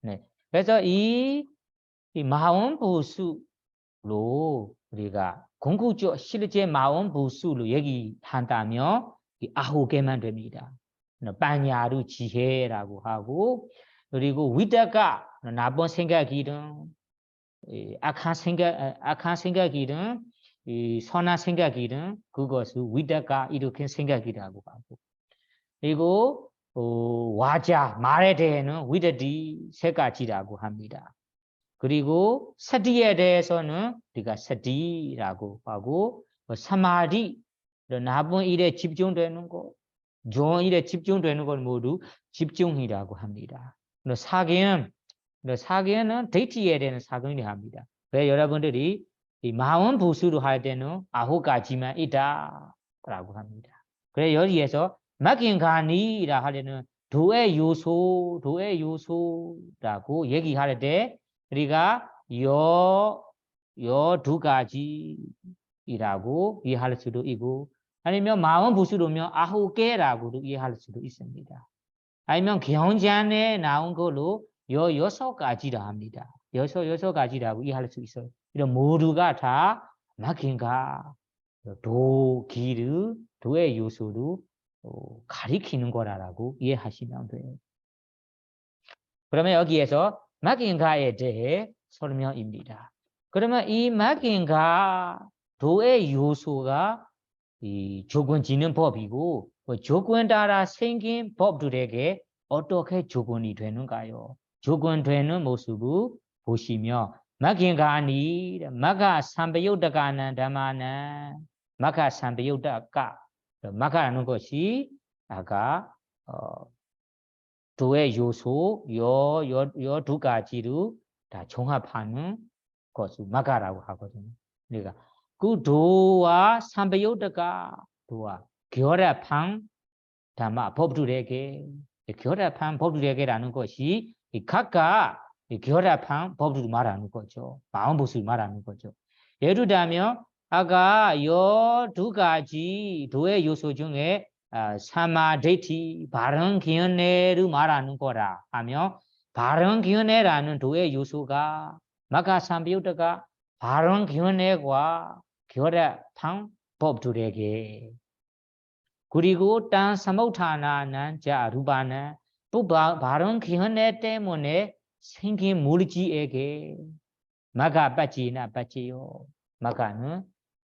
네. 그래서 이 마음 부수로 우리가 공구조 실제 마음 부수로 얘기한다면 이 9개만 됩니다. 빠냐루 지혜라고 하고 그리고 위다가 나쁜 생각이든 악한 생각이든 선한 생각이든 그것을 위다가 이렇게 생각이라고 하고 그리고 와자 말에 대해는 위다디 3가지라고 합니다. 그리고 서디에 대해서는 우리가 서디라고 하고 사마디 나쁜 일에 집중되는 거 좋은 일에 집중되는 걸 모두 집중이라고 합니다. 사견은 데이트에 대한 사견이 합니다. 왜 여러분들이 이 마음 부수로 할 때는 9가지만 있다라고 합니다. 그래 여기에서 막인간이라 하려는 도의 요소라고 얘기할 때 우리가 요 2가지라고 이해할 수도 있고 아니면 마음 부수로면 9개라고도 이해할 수도 있습니다. 아니면 경전에 나온 걸로 요 6가지라 합니다. 6가지라고 이해할 수 있어요. 이런 모두가 다 막힌가 도의 요소로 가리키는 거라고 이해하시면 돼요. 그러면 여기에서 막인가에 대해 설명입니다. 그러면 이 막인가 도의 요소가 이 조건 지는 법이고 조건 따라 생긴 법들에게 어떻게 조건이 되는가요? 조건되는 모습을 보시며 막인가니 막가 삼배요다가는 담아는 막가 삼배요다가 막가라는 것이 아까 도의 요소 요 두 가지로 다 종합하는 것을 막가라고 하거든요. 그러니까 그 도와 삼배요다가 도와 결합한 담아 법들에게 결합한 법들에게라는 것이 각각 결합한 법들을 말하는 거죠. 마음 모습을 말하는 거죠. 예를 들면 아까 요 두 가지 도의 요소 중에 사마데티 바른 기운내를 말하는 거라 하며 바른 기운내라는 도의 요소가 마가삼비우드가 바른 기운내과 결합한 법들에게 그리고 땅 사무타나는 자 루바는 또 바른 기운내 때문에 생긴 물질에게 마가 빠지나 빠지요. 마가는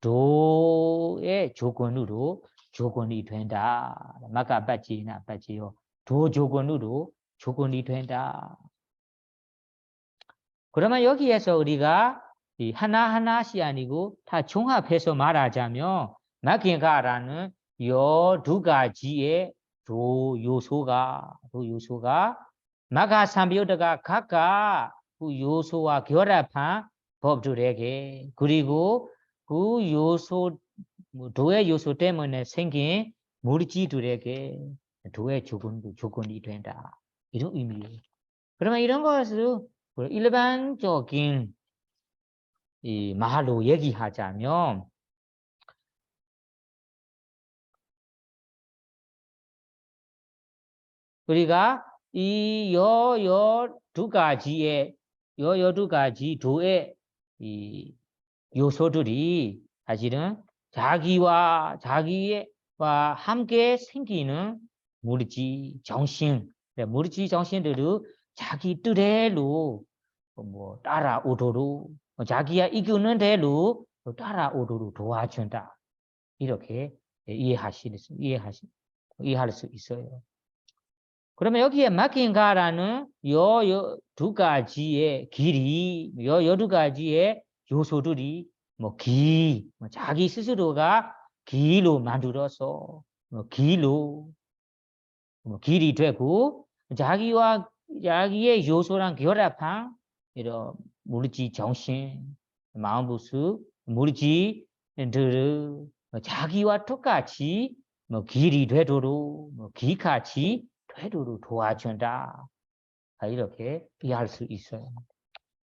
도의 조건으로 조건이 된다. 마가 빠지나 빠지요. 도 조건으로 조건이 된다. 그러면 여기에서 우리가 이 하나하나씩 아니고 다 종합해서 말하자면 마긴가라는 요 두 가지의 도 요소가 마가 삼비오드가 각각 그 요소와 결합한 법들에게 그리고 그 요소 도의 요소 때문에 생긴 물질들에게 도의 조건이 된다. 이런 의미예요. 그러면 이런 것을 일반적인 이 말로 얘기하자면 우리가 이 두 가지의 두 가지 도의 이 요소들이 사실은 자기와 함께 생기는 물질 정신, 물질 정신들을 자기 뜻대로 뭐 따라오도록 자기가 이끄는 대로 따라오도록 도와준다. 이렇게 이해할 수 있어요. 그러면 여기에 막힌가라는 요 두 가지의 길이, 요 두 가지의 요소들이 자기 스스로가 길로 만들어서 길이 되고 자기의 요소랑 결합한 이런 물질 정신, 마음 부수 물질들을 자기와 똑같이 길이 되도록 기같이 되도록 도와준다. 이렇게 이해할 수 있어요.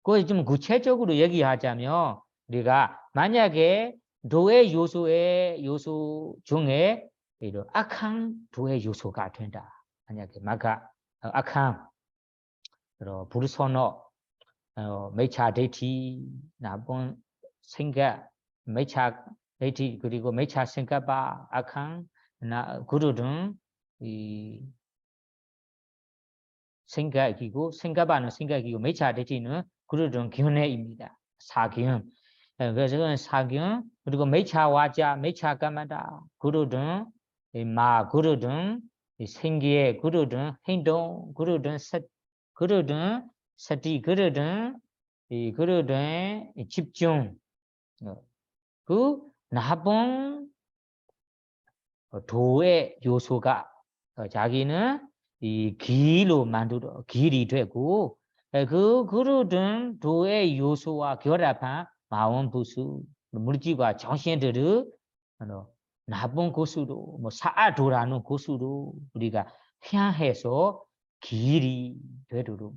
그걸 좀 구체적으로 얘기하자면 우리가 만약에 도의 요소 중에 이런 악한 도의 요소가 된다. 만약에 마가 악한 불선호 매차 데이티 나쁜 생각 매차 데이티 그리고 매차 생각바 악한 그러든 이 생각이고 매차 데이티는 그러든 기운입니다. 사기운 그래서 사기운 그리고 매차 와자 매차 까마다 그러든 그러든 생기에 그러든 행동 그러든 서티 그러든 집중 그 나쁜 도의 요소가 자기는 이 길이 되고 그러든 도의 요소와 결합한 마음 부수 물질과 정신들을 나쁜 곳으로 사아도라는 곳으로 우리가 향해서 길이 되도록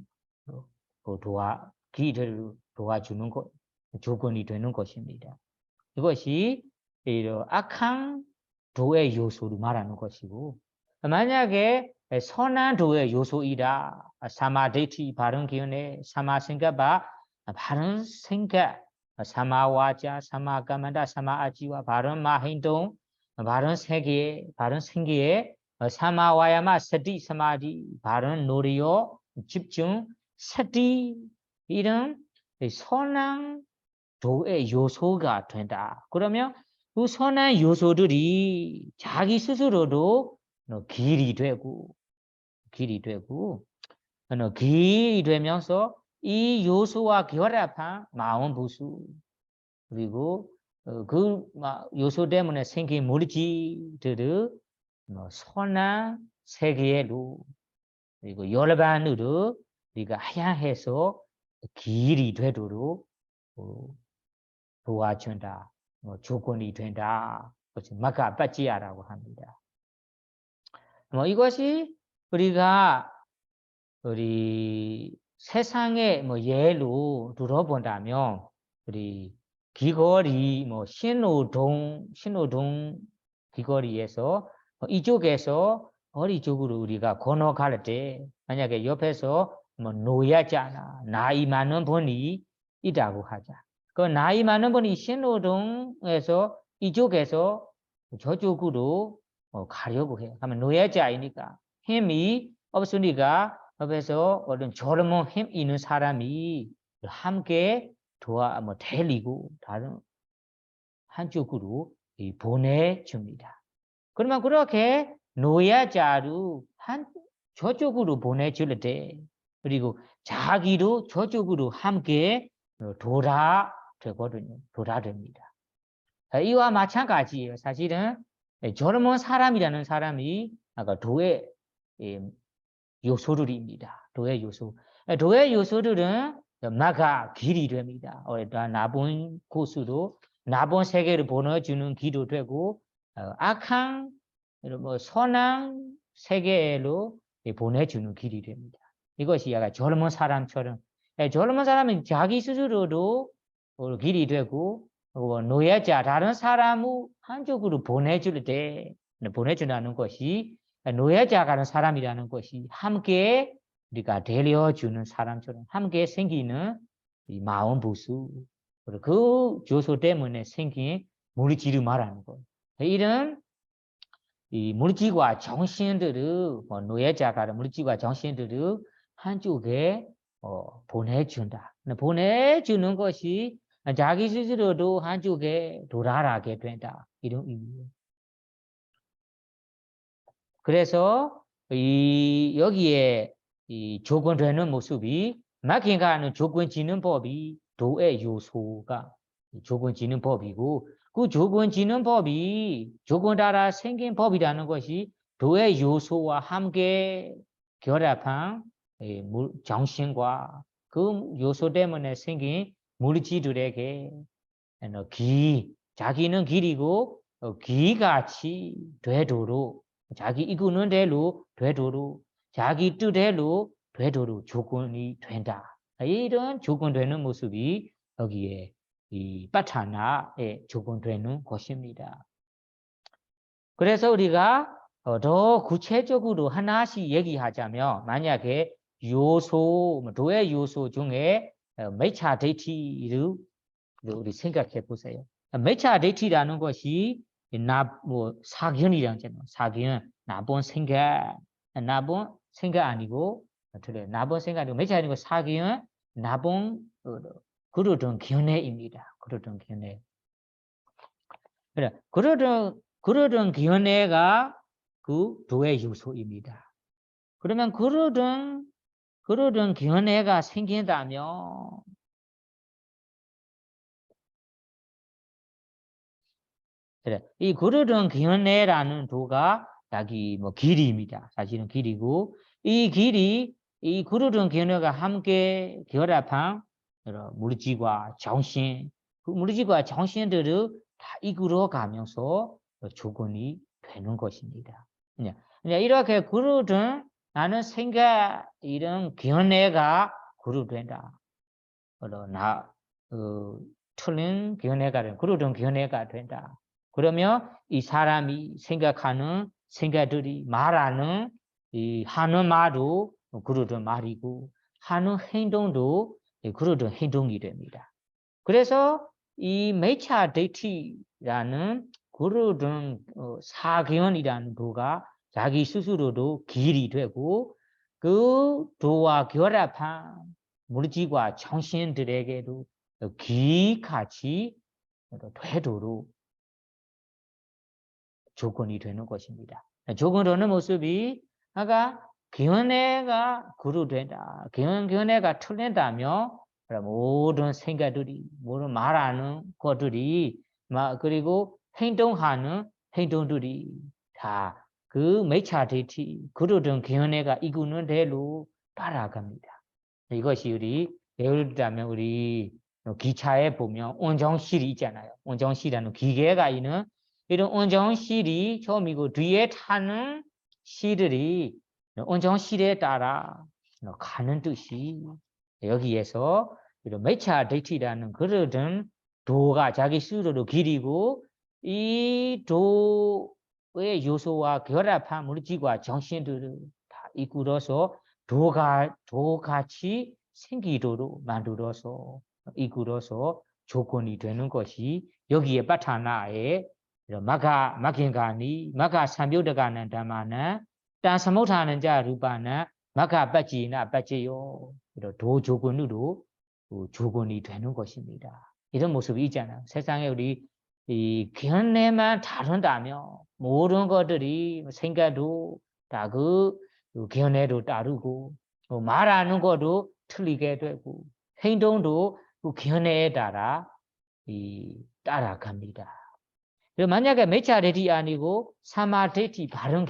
도와주는 것 조건이 되는 것입니다. 이것이 악한 도의 요소로 말하는 것이고 만약에 선한 도의 요소이다. 사마데이티 바른 기운에 사마생각바 바른 생각 사마와자 사마가만다 사마아지와 바른 마행동 바른 세계, 바른 생기에 사마와야마 서디 사마디, 바른 노리요 집중 서디 이런 선한 도의 요소가 된다. 그러면 그 선한 요소들이 자기 스스로도 길이 되고 길이 되면서 이 요소와 결합한 마음 부수 그리고 그 요소 때문에 생긴 물질들을 선한 세계로 그리고 열반으로 우리가 향해서 길이 되도록 도와준다. 조건이 된다. 그것이 마가 빠지야라고 합니다. 이것이 우리 세상의 예로 들어본다면 우리 귀걸이 신호동 귀걸이에서 이쪽에서 어디 쪽으로 우리가 건너갈 때 만약에 옆에서 노약자나 나이 많은 분이 있다고 하자. 그 나이 많은 분이 신호동에서 이쪽에서 저쪽으로 가려고 해요. 그러면 노약자이니까 힘이 없으니까 옆에서 어떤 젊은 힘 있는 사람이 함께 데리고 다른 한쪽으로 보내줍니다. 그러면 그렇게 노약자로 저쪽으로 보내줄 때 그리고 자기도 저쪽으로 함께 돌아됩니다. 이와 마찬가지예요. 사실은 젊은 사람이라는 사람이 아까 도의 요소들입니다. 도의 요소. 도의 요소들은 마가 길이 됩니다. 나쁜 고수도 나쁜 세계를 보내주는 길도 되고 악한 선한 세계로 보내주는 길이 됩니다. 이것이 약간 젊은 사람처럼 젊은 사람은 자기 스스로도 길이 되고 노예자 다른 사람을 한쪽으로 보내준다는 것이 노예자가는 사람이라는 것이 함께 우리가 데려주는 사람처럼 함께 생기는 이 마음 부수 그 요소 때문에 생긴 물질을 말하는 거예요. 이런 이 물질과 정신들을 노예자가 물질과 정신들을 한쪽에 보내준다. 보내주는 것이 자기 스스로도 한쪽에 돌아가게 된다. 이런 의미예요. 그래서 여기에 조건되는 모습이 마킹가는 조건 지는 법이 도의 요소가 조건 지는 법이고 그 조건 지는 법이 조건 따라 생긴 법이라는 것이 도의 요소와 함께 결합한 정신과 그 요소 때문에 생긴 물질들에게 자기는 길이고 기같이 되도록 자기 이끄는 대로 되도록 자기 뜻대로 되도록 조건이 된다. 이런 조건되는 모습이 여기에 이 빠타나의 조건되는 것입니다. 그래서 우리가 더 구체적으로 하나씩 얘기하자면 만약에 도의 요소 중에 미차 데이티를 우리 생각해 보세요. 미차 데이티라는 것이 사견이라는 거잖아요. 사견, 나쁜 생각 아니고 나쁜 생각 아니고 미차 아니고 사견, 나쁜 그러던 견해입니다. 그러던 견해. 그래, 그러던 견해가 그 도의 요소입니다. 그러면 그러던 견해가 생긴다면 그래, 이 그러던 견해라는 도가 자기 길이입니다. 사실은 길이고 이 그러던 견해가 함께 결합한 물질과 정신, 그 물질과 정신들을 다 이끌어가면서 조건이 되는 것입니다. 이렇게 그러던 나는 생각 이런 견해가 그러된다. 틀린 견해가 그러던 견해가 된다. 그러면 이 사람이 생각하는 생각들이 말하는 이 하는 말도 그러던 말이고 하는 행동도 그러던 행동이 됩니다. 그래서 이 매차 데이티라는 그러던 사견이라는 도가 자기 스스로도 길이 되고 그 도와 결합한 물질과 정신들에게도 기같이 되도록 조건이 되는 것입니다. 조건되는 모습이 아까 견해가 그루된다. 견해가 틀린다면 모든 생각들이 모든 말하는 것들이 그리고 행동하는 행동들이 다 그 매차대티 그러던 견해가 이끄는 대로 따라갑니다. 이것이 우리 예를 들자면 우리 기차에 보면 온정실이 있잖아요. 온정실이라는 기계가 있는 이런 온정실이 처음이고 뒤에 타는 실들이 온정실에 따라 가는 뜻이 여기에서 이런 매차 데이트라는 그러던 도가 자기 스스로도 길이고 이 도의 요소와 결합한 물질과 정신들을 다 이끌어서 도같이 생기도록 만들어서 이끌어서 조건이 되는 것이 여기에 빠타나에 마가 삼요다가는 담마는 딴사모타는 자 루파는 마가 빠지나 빠지요 도 조건으로 조건이 되는 것입니다. 이런 모습이 있잖아요. 세상에 우리 이 견해만 다른다면 모든 것들이 생각도 다 그 견해도 따르고 말하는 것도 틀리게 되고 행동도 그 견해에 따라 따라갑니다. 만약에 매차레디 아니고 사마데티 바른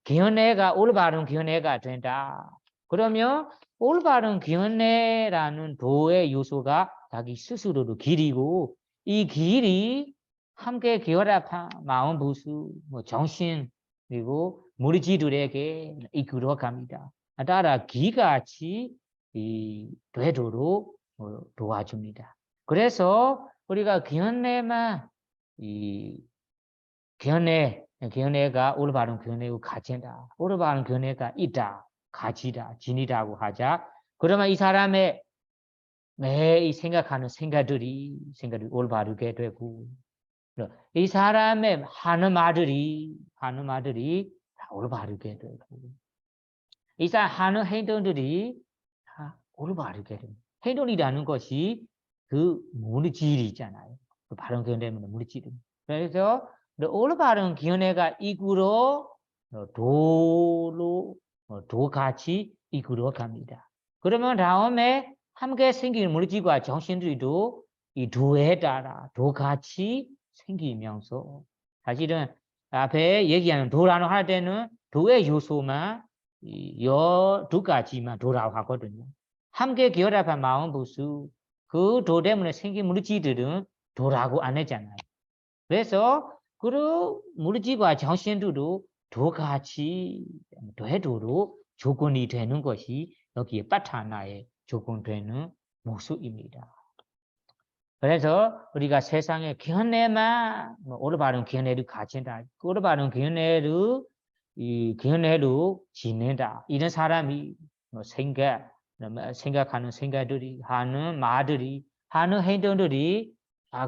견해가 올바른 견해가 된다. 그러면 올바른 견해라는 도의 요소가 자기 스스로도 길이고 이 길이 함께 결합한 마음 부수, 정신 그리고 무리지들에게 이끌어 갑니다. 따라 기같이 되도록 도와줍니다. 그래서 우리가 견해만 견해가 올바른 견해고 가진다. 올바른 견해가 있다. 가치다. 진이라고 하자. 그러면 이 사람의 매일 생각하는 생각들이 올바르게 되고 이 사람의 하는 말들이 다 올바르게 되고 이 사람 하는 행동들이 다 올바르게 되고 행동이라는 것이 그 물질이 있잖아요. 그 바른 견해는 물질이. 그래서 올바른 견해가 이끌어 도같이 이끌어 갑니다. 그러면 다음에 함께 생긴 물질과 정신들도 이 도에 따라 도같이 생기면서 사실은 앞에 얘기하는 도라고 할 때는 도의 요소만 두 가지만 도라고 하거든요. 함께 결합한 마음 부수 그 도 때문에 생긴 물질들은 도라고 안 했잖아요. 그래서 그 물질과 정신들도 도같이 되도록 조건이 되는 것이 여기에 빠타나의 조건되는 모습입니다. 그래서 우리가 세상에 견해만 올바른 견해를 가진다. 올바른 견해를 지낸다. 이런 사람이 생각하는 생각들이 하는 말들이 하는 행동들이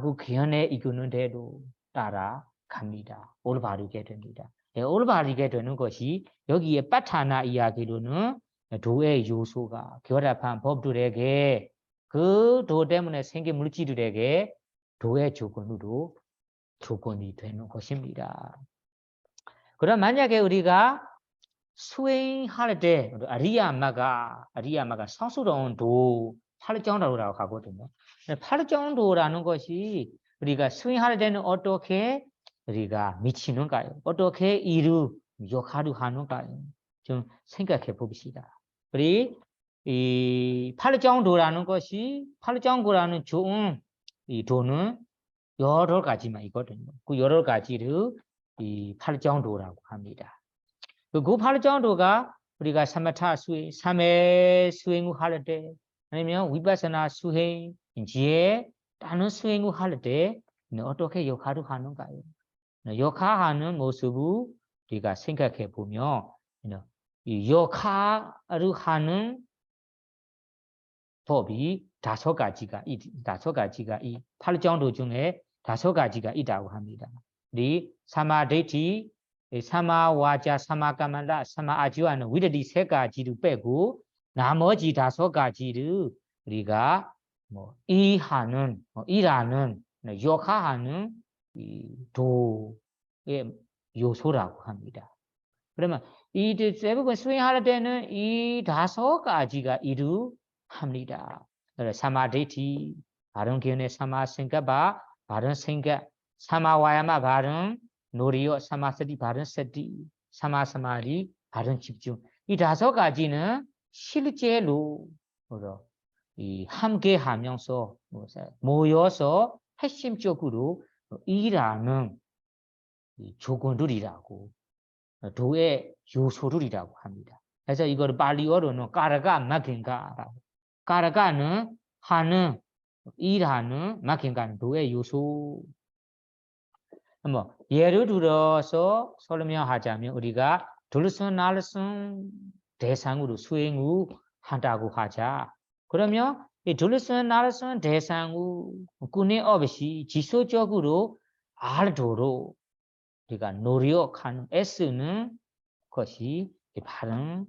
그 견해 이끄는 대로 따라갑니다. 올바르게 됩니다. 올바르게 되는 것이 여기에 빠타나 이야기로는 도의 요소가 결합한 법들에게 그 도 때문에 생긴 물질들에게 도의 조건이 되는 것입니다. 그럼 만약에 우리가 수행할 때 아리야마가 성스러운 도 8정도라고 하거든요. 8정도라는 것이 우리가 수행할 때는 어떻게 우리가 미치는가요? 어떻게 역할을 하는가요? 좀 생각해 봅시다. 우리 이 8정도라는 것이 8정도라는 좋은 이 도는 여러 가지만 있거든요. 그 여러 가지를 이 8정도라고 합니다. 그 8정도가 우리가 사마타 수행, 3회 수행을 할 때 아니면 위파사나 수행, 지혜 다른 수행을 할 때 어떻게 역할을 하는가요? 역할하는 모습을 우리가 생각해 보면 이 역할을 하는 법이 5가지가 이 8정도 중에 5가지가 있다고 합니다. 리 사마 데이티 사마 와자 사마 까만라 사마 아지와는 위드디 세가지를 빼고 나머지 5가지를 우리가 뭐 이하는 이라는 역하하는 이 도의 요소라고 합니다. 그러면 이 대부분 수행할 때는 이 5가지가 이루합니다. 사마디티 바른 기운의 사마 생각바 바른 생각 사마 와야마 바른 노리요 사마서디 바른 서디 사마 사마디 바른 집중 이 5가지는 실제로 이 함께 하면서 모여서 핵심적으로 일하는 조건들이라고 도의 요소들이라고 합니다. 그래서 이걸 발리어로는 까라가 마겐가라고. 까라가는 하는 일하는 마겐가는 도의 요소. 뭐 예를 들어서 설명하자면 우리가 둘순날순 대상으로 수행을 한다고 하자. 그러면 이 둘순날순 대상을 꾸내 없이 지속적으로 알도록 우리가 노력하는 S는 것이 바른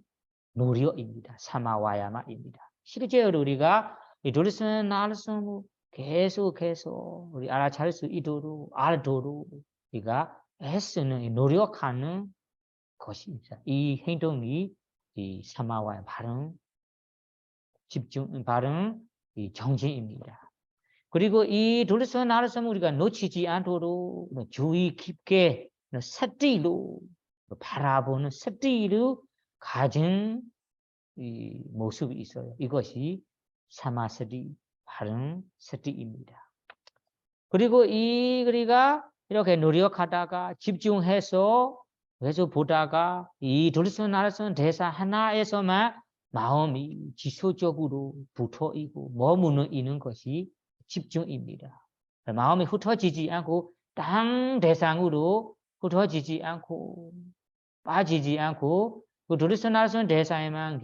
노력입니다. 사마와야마입니다. 실제로 우리가 이 둘순 날순 계속해서 우리 알아차릴 수 있도록 알도록 우리가 S는 노력하는 것입니다. 이 행동이 이 사마와야 바른 집중, 바른 이 정신입니다. 그리고 이 둘순 날순 우리가 놓치지 않도록 주의 깊게 사띠로 바라보는 사띠를 가진 이 모습이 있어요. 이것이 사마사디 바른 사띠입니다. 그리고 우리가 이렇게 노력하다가 집중해서 계속 보다가 이 둘순 날순 대사 하나에서만 마음이 지속적으로 붙어 있고 머무는 있는 것이 집중입니다. 마음이 흩어지지 않고 딴 대상으로 흩어지지 않고 빠지지 않고 그 둘순 날순 대상에만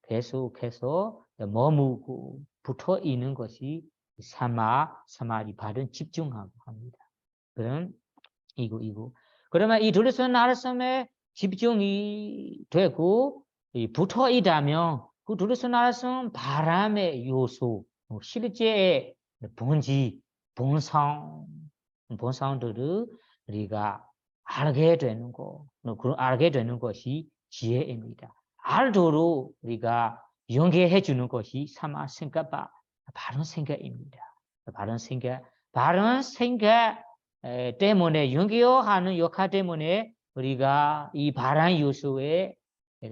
계속해서 머무고 붙어 있는 것이 사마디 바른 집중하고 합니다. 그럼 이거 그러면 이 둘순 날순에 집중이 되고 붙어 있다면 그 둘순 날순 바람의 요소 실제의 본질 본성들을 우리가 알게 되는 거, 알게 되는 것이 지혜입니다. 알도록 우리가 연계해 주는 것이 사마 생각바 바른 생각입니다. 바른 생각 때문에 연계하는 역할 때문에 우리가 이 바른 요소의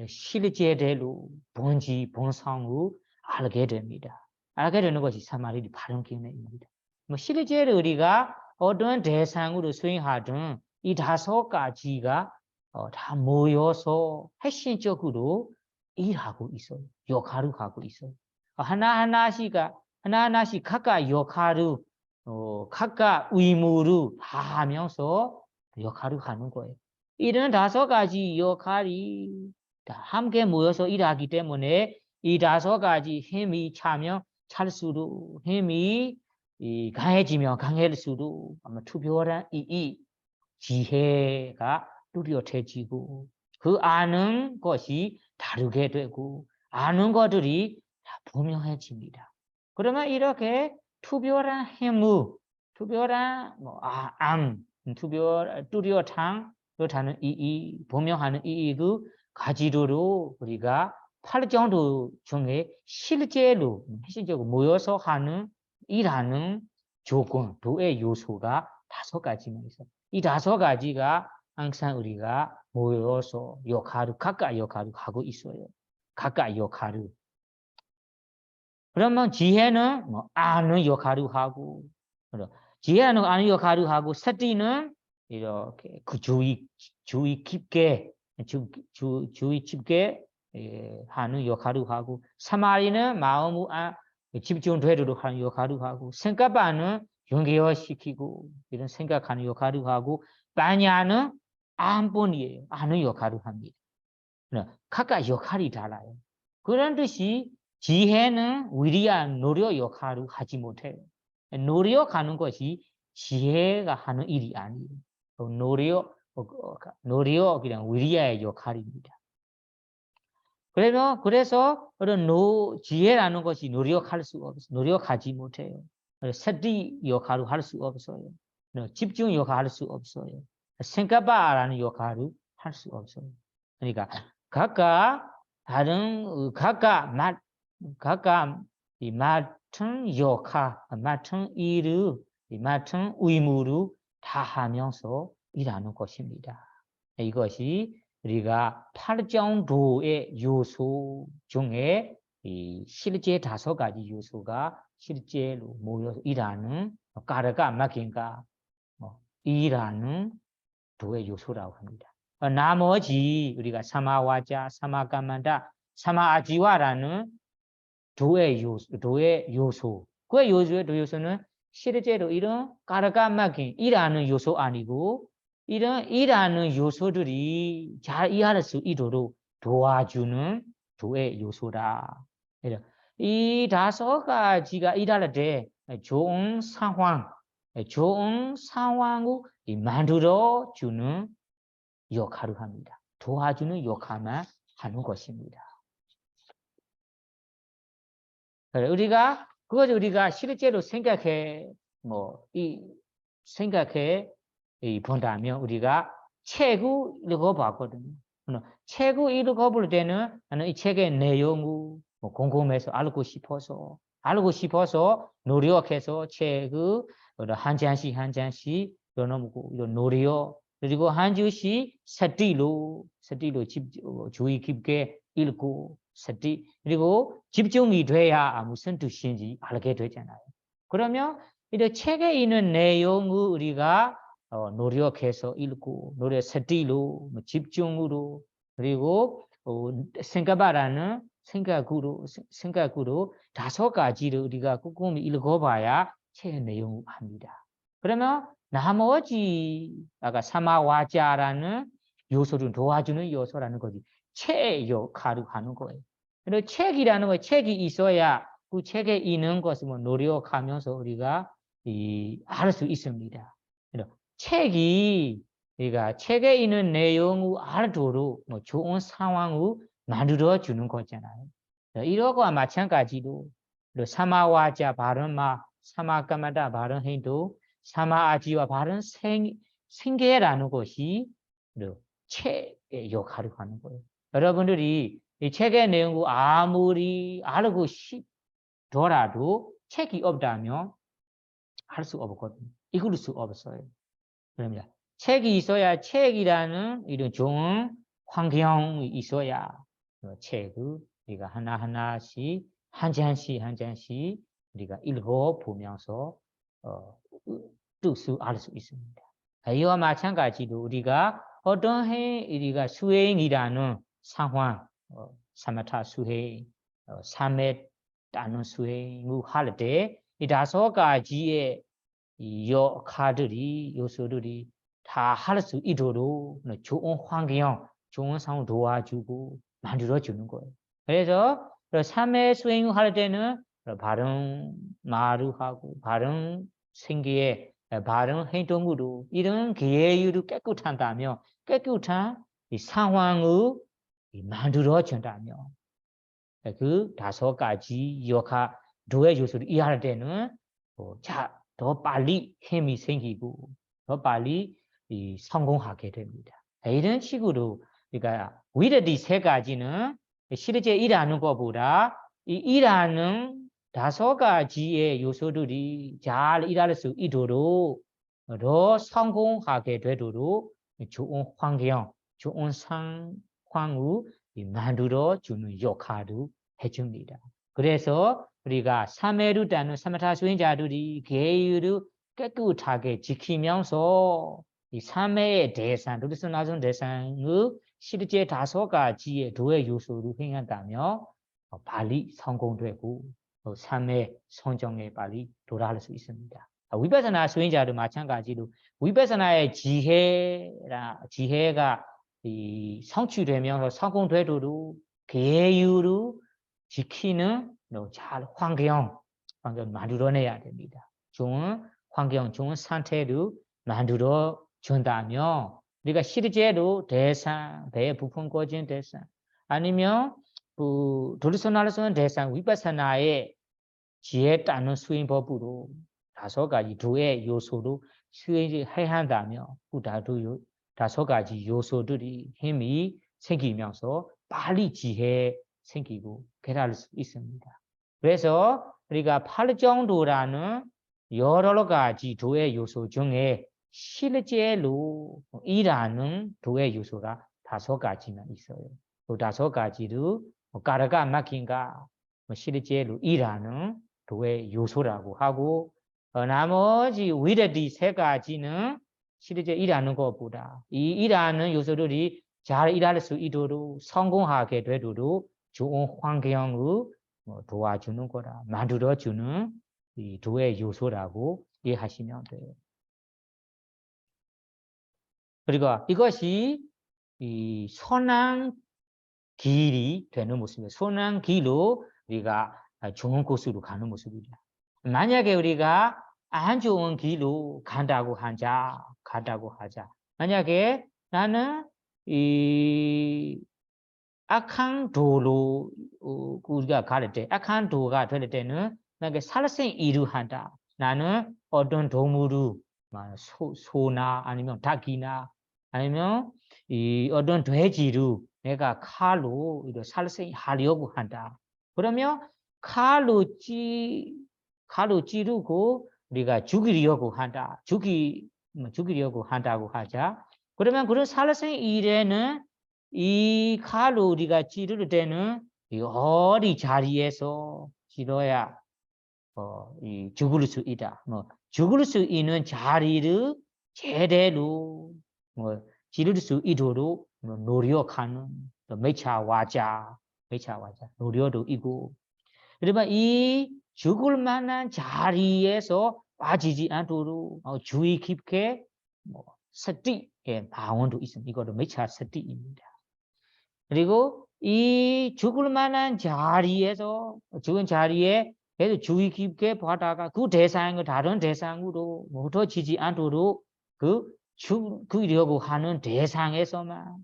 실제대로 본질 본성을 알게 됩니다. 알게 되는 것이 사마리 바른 기능입니다. 뭐 실제로 우리가 어떤 대상으로 수행하든 이 5가지가 다 모여서 핵심적으로 일하고 있어요. 역할을 하고 있어요. 하나하나씩 각각 역할을 각각 의무를 다 하면서 역할을 하는 거예요. 이런 5가지 역할이 다 함께 모여서 일하기 때문에 이 5가지 힘이 차면 찰수록 힘이 강해지면 강해질수록 아마 투별한 이 지혜가 뚜렷해지고 그 아는 것이 다르게 되고 아는 것들이 다 분명해집니다. 그러면 이렇게 투별한 힘을 투별한 뚜렷한 이 분명하는 이익을 가지도록 우리가 8정도 중에 실제로 모여서 하는 일하는 조건, 도의 요소가 5가지만 있어요. 이 5가지가 항상 우리가 모여서 각각 역할을 하고 있어요. 각각 역할을. 그러면 지혜는 아는 역할을 하고, 지혜는 아는 역할을 하고, 사띠는 이렇게 그 주의 깊게 하는 역할을 하고, 사마리는 마음을 집중되도록 하는 역할을 하고, 생각반은 연계시키고 이런 생각하는 역할을 하고, 빠냐는 안본이에요. 아는 역할을 합니다. 각각 역할이 달라요. 그런 듯이 지혜는 위리한 노력 역할을 하지 못해요. 노력하는 것이 지혜가 하는 일이 아니에요. 노력 그냥 위리아의 역할입니다. 그래서 그런 지혜라는 것이 노력할 수 없어요. 노력하지 못해요. 서디 역할을 할 수 없어요. 집중 역할을 할 수 없어요. 생각바라는 역할을 할 수 없어요. 그러니까 각각 이 맡은 역할, 맡은 일을, 이 맡은 의무를 다 하면서 일하는 것입니다. 이것이 우리가 8정도의 요소 중에 이 실제 5가지 요소가 실제로 모여서 일하는 까르가 막힌가 일하는 도의 요소라고 합니다. 나머지 우리가 사마와자, 사마가만다, 사마아지와라는 도의 요소. 그 요소는 실제로 이런 까르가 막힌 일하는 요소 아니고 이런 일하는 요소들이 잘 이해할 수 있도록 도와주는 도의 요소다. 이 5가지가 일할 때 좋은 상황을 만들어 주는 역할을 합니다. 도와주는 역할만 하는 것입니다. 그것을 우리가 실제로 생각해 본다면 우리가 책을 읽어봤거든요. 책을 읽어볼 때는 나는 이 책의 내용을 궁금해서 알고 싶어서 노력해서 책을 한 잔씩 이런 노력 그리고 한 주씩 서디로 주의 깊게 읽고 그리고 집중이 돼야 무슨 뜻인지 알게 되잖아요. 그러면 이 책에 있는 내용을 우리가 노력해서 읽고 서디로 집중으로 그리고 생각하라는 생각으로 5가지를 우리가 꼼꼼히 읽어봐야 책의 내용을 합니다. 그러면 나머지 아까 사마와자라는 요소를 도와주는 요소라는 거지. 책 역할을 하는 거예요. 그리고 책이라는 거 책이 있어야 그 책에 있는 것을 노력하면서 우리가 알 수 있습니다. 그러니까 책에 있는 내용을 알도록 좋은 상황을 만들어 주는 거잖아요. 이러고 마찬가지로 사마와자 바른마, 사마까마다 바른 행동, 사마아지와 바른 생계라는 것이 책의 역할을 하는 거예요. 여러분들이 이 책의 내용을 아무리 알고 싶더라도 책이 없다면 할 수 없거든요. 읽을 수 없어요. 그럽니다. 책이 있어야 책이라는 이런 좋은 환경이 있어야 책을 우리가 하나하나씩 한 잔씩 우리가 읽어보면서 뜻을 알 수 있습니다. 이와 마찬가지로 우리가 어떤 우리가 수행이라는 상황, 사마타 수행, 삼에 따는 수행을 할 때 이 5가지의 요소들이 다 할 수 있도록 좋은 환경, 좋은 상황을 도와주고 만들어주는 거예요. 그래서 3회 수행을 할 때는 바른 말을 하고 바른 생기에 바른 행동으로 이런 계율을 깨끗한다면 깨끗한 이 상황을 만들어준다면 그 5가지 도의 요소를 이해할 때는 더 빨리 힘이 생기고 더 빨리 성공하게 됩니다. 이런 식으로 그러니까 위력이 3가지는 실제 일하는 것보다 이 일하는 5가지의 요소들이 잘 일할 수 있도록 더 성공하게 되도록 좋은 환경, 좋은 상황을 만들어주는 역할을 해줍니다. 그래서 우리가 3회를 따는 사마타 수행자들이 계율을 깨끗하게 지키면서 이 3회의 대상, 루리스 나선 대상의 실제 5가지의 도의 요소를 행한다면 빨리 성공되고 3회 성정에 빨리 도달할 수 있습니다. 위파사나 수행자도 마찬가지로 위파사나의 지혜가 성취되면서 성공되도록 계율을 지키는 잘 환경 만들어내야 됩니다. 좋은 환경 좋은 상태로 만들어 준다면 우리가 실제로 대상, 배의 부품 꺼진 대상 아니면 그 도리선알선 대상 위파사나의 지혜 따는 수행 법으로 5가지 두의 요소로 수행해야 한다면 그 다섯 가지 요소들이 힘이 생기면서 빨리 지혜 생기고 깨달을 수 있습니다. 그래서 우리가 8정도라는 여러 가지 도의 요소 중에 실제로 일하는 도의 요소가 5가지나 있어요. 그 5가지를 까르가 막힌가 실제로 일하는 도의 요소라고 하고 나머지 위레디 3가지는 실제 일하는 것보다 이 일하는 요소들이 잘 일할 수 있도록 성공하게 되도록 좋은 환경을 도와주는 거라 만들어주는 이 도의 요소라고 이해하시면 돼요. 그리고 이것이 이 선한 길이 되는 모습이에요. 선한 길로 우리가 좋은 곳으로 가는 모습이다. 만약에 우리가 안 좋은 길로 간다고 하자. 만약에 나는 이 악한 도로 우리가 갈 때, 악한 도가 될 때는 나게 살생 일을 한다. 나는 어떤 동물을 소나 아니면 닭이나 아니면 이 어떤 돼지를 내가 칼로 살생 하려고 한다. 그러면 칼로 찌르고 우리가 죽이려고 한다. 죽이려고 한다고 하자. 그러면 그런 살생 일에는 이 칼로 우리가 찌를 때는 이 어디 자리에서 찌러야 이 죽을 수 있다. 죽을 수 있는 자리를 제대로 찌를 수 있도록 노력하는 매차와자 노력도 있고 그러면 이 죽을 만한 자리에서 빠지지 않도록 주의 깊게 서티의 방언도 있습니다. 이것도 매차 서티입니다. 그리고 이 죽을 만한 자리에서 죽은 자리에 계속 주의 깊게 보다가 그 대상을 다른 대상으로 흩어지지 않도록 죽으려고 하는 대상에서만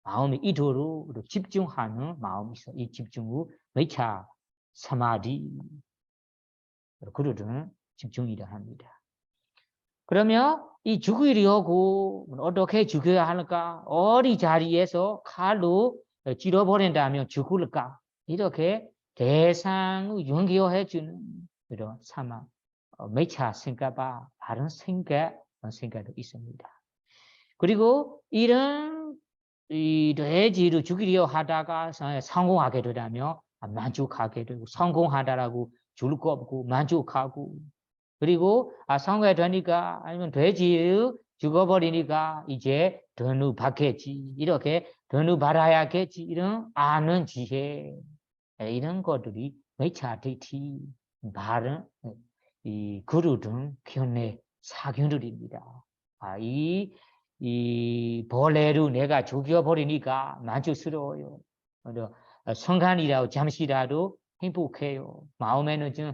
마음이 이도록 집중하는 마음이 있어. 이 집중을 매차 사마디 그러든 집중이라 합니다. 그러면 이 죽이려고 어떻게 죽여야 할까? 어디 자리에서 칼로 찔러버린다면 죽을까? 이렇게 대상을 연결해주는 그런 사마 매차 생각과 다른 생각도 있습니다. 그리고 이런 이 돼지를 죽이려 하다가 성공하게 되다면 만족하게 되고 성공하다라고 줄 거 없고 만족하고 그리고 성공이 되니까 아니면 돼지를 죽어버리니까 이제 돈을 받겠지 이렇게 돈을 받아야겠지 이런 아는 지혜 이런 것들이 매차 데이티 바른 이 그루 등 견해 사견들입니다. 이 벌레로 내가 죽여버리니까 만족스러워요. 순간이라도 잠시라도 행복해요. 마음에는 좀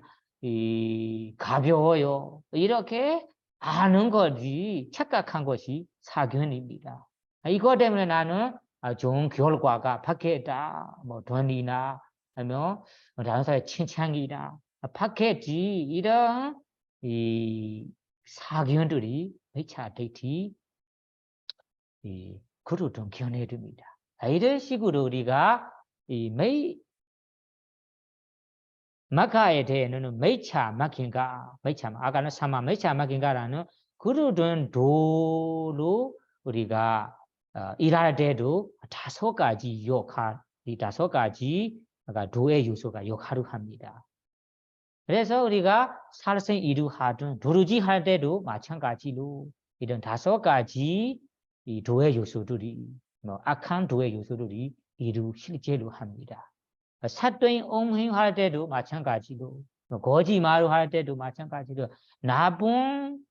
가벼워요. 이렇게 아는 것이 착각한 것이 사견입니다. 이것 때문에 나는 좋은 결과가 받겠다. 돈이나 아니면 다른 사람의 칭찬이나 받겠지. 이런 이 사견들이 매차 데이티 그루던 견해듭니다. 이런 식으로 우리가 이 마카에 대해는 매차 막힌가, 아까는 사마 매차 막힌가라는 그루던 도로 우리가 일할 때도 5가지 이 5가지 도의 요소가 역할을 합니다. 그래서 우리가 살생 이루하든 도루지 할 때도 마찬가지로 이런 5가지 이 도의 요소들이 악한 도의 요소들이 실제로 합니다. 사또인 옹행할 때도 마찬가지로 거짓말을 할 때도 마찬가지로 나쁜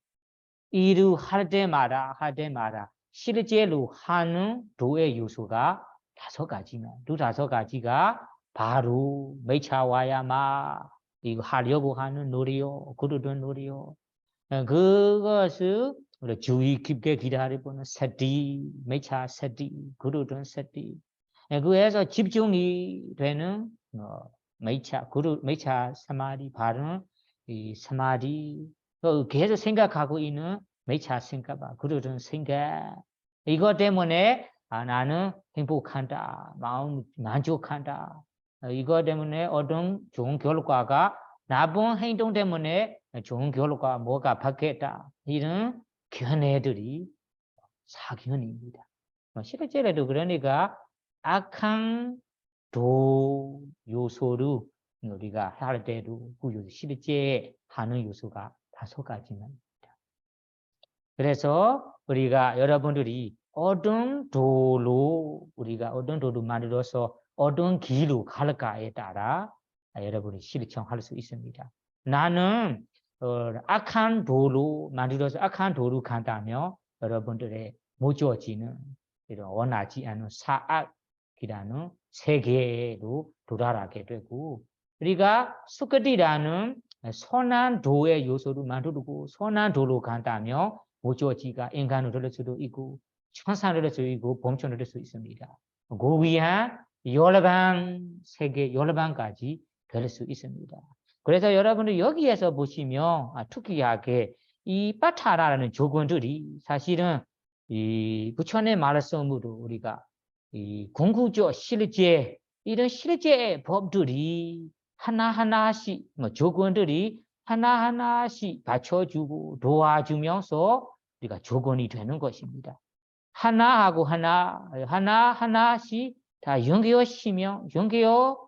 일을 할 때마다 실제로 하는 도의 요소가 5가지나 두 5가지가 바로 매차와야마 이거 하려고 하는 놀이요 그러던 놀이요 그것을 우리 주의 깊게 기다려보는 세티, 매차 세티, 그루든 세티. 그에서 집중이 되는 매차, 그루, 매차 사마디, 바른 이 사마디, 계속 생각하고 있는 매차 생각봐, 그루든 생각. 이것 때문에 나는 행복한다, 마음 만족한다. 이것 때문에 어떤 좋은 결과가 나쁜 행동 때문에 좋은 결과 뭐가 받겠다. 이런 견해들이 사견입니다. 실제로도 그러니까 악한 도 요소로 우리가 할 때도 그 요소 실제 하는 요소가 5가지만 있다. 그래서 우리가 여러분들이 어떤 도로 우리가 어떤 도로 만들어서 어떤 길로 갈까에 따라 여러분이 실천할 수 있습니다. 나는 악한 도로 만들어서 악한 도로 간다면 여러분들의 모조지는 이런 원하지 않은 사악이라는 세계로 도달하게 되고 우리가 수크디라는 선한 도의 요소를 만들고 선한 도로 간다면 모조지가 인간으로 될 수도 있고 천사로 될 수도 있고 범천으로 될 수 있습니다. 그 위한 여러 방 세계 여러 방까지 될 수 있습니다. 그래서 여러분들 여기에서 보시면 특이하게 이 빠타라는 조건들이 사실은 이 부처의 말씀으로 우리가 이 궁구조 실제 이런 실제 법들이 하나하나씩 조건들이 하나하나씩 받쳐주고 도와주면서 우리가 조건이 되는 것입니다. 하나하고 하나하나씩 다 연결시키면서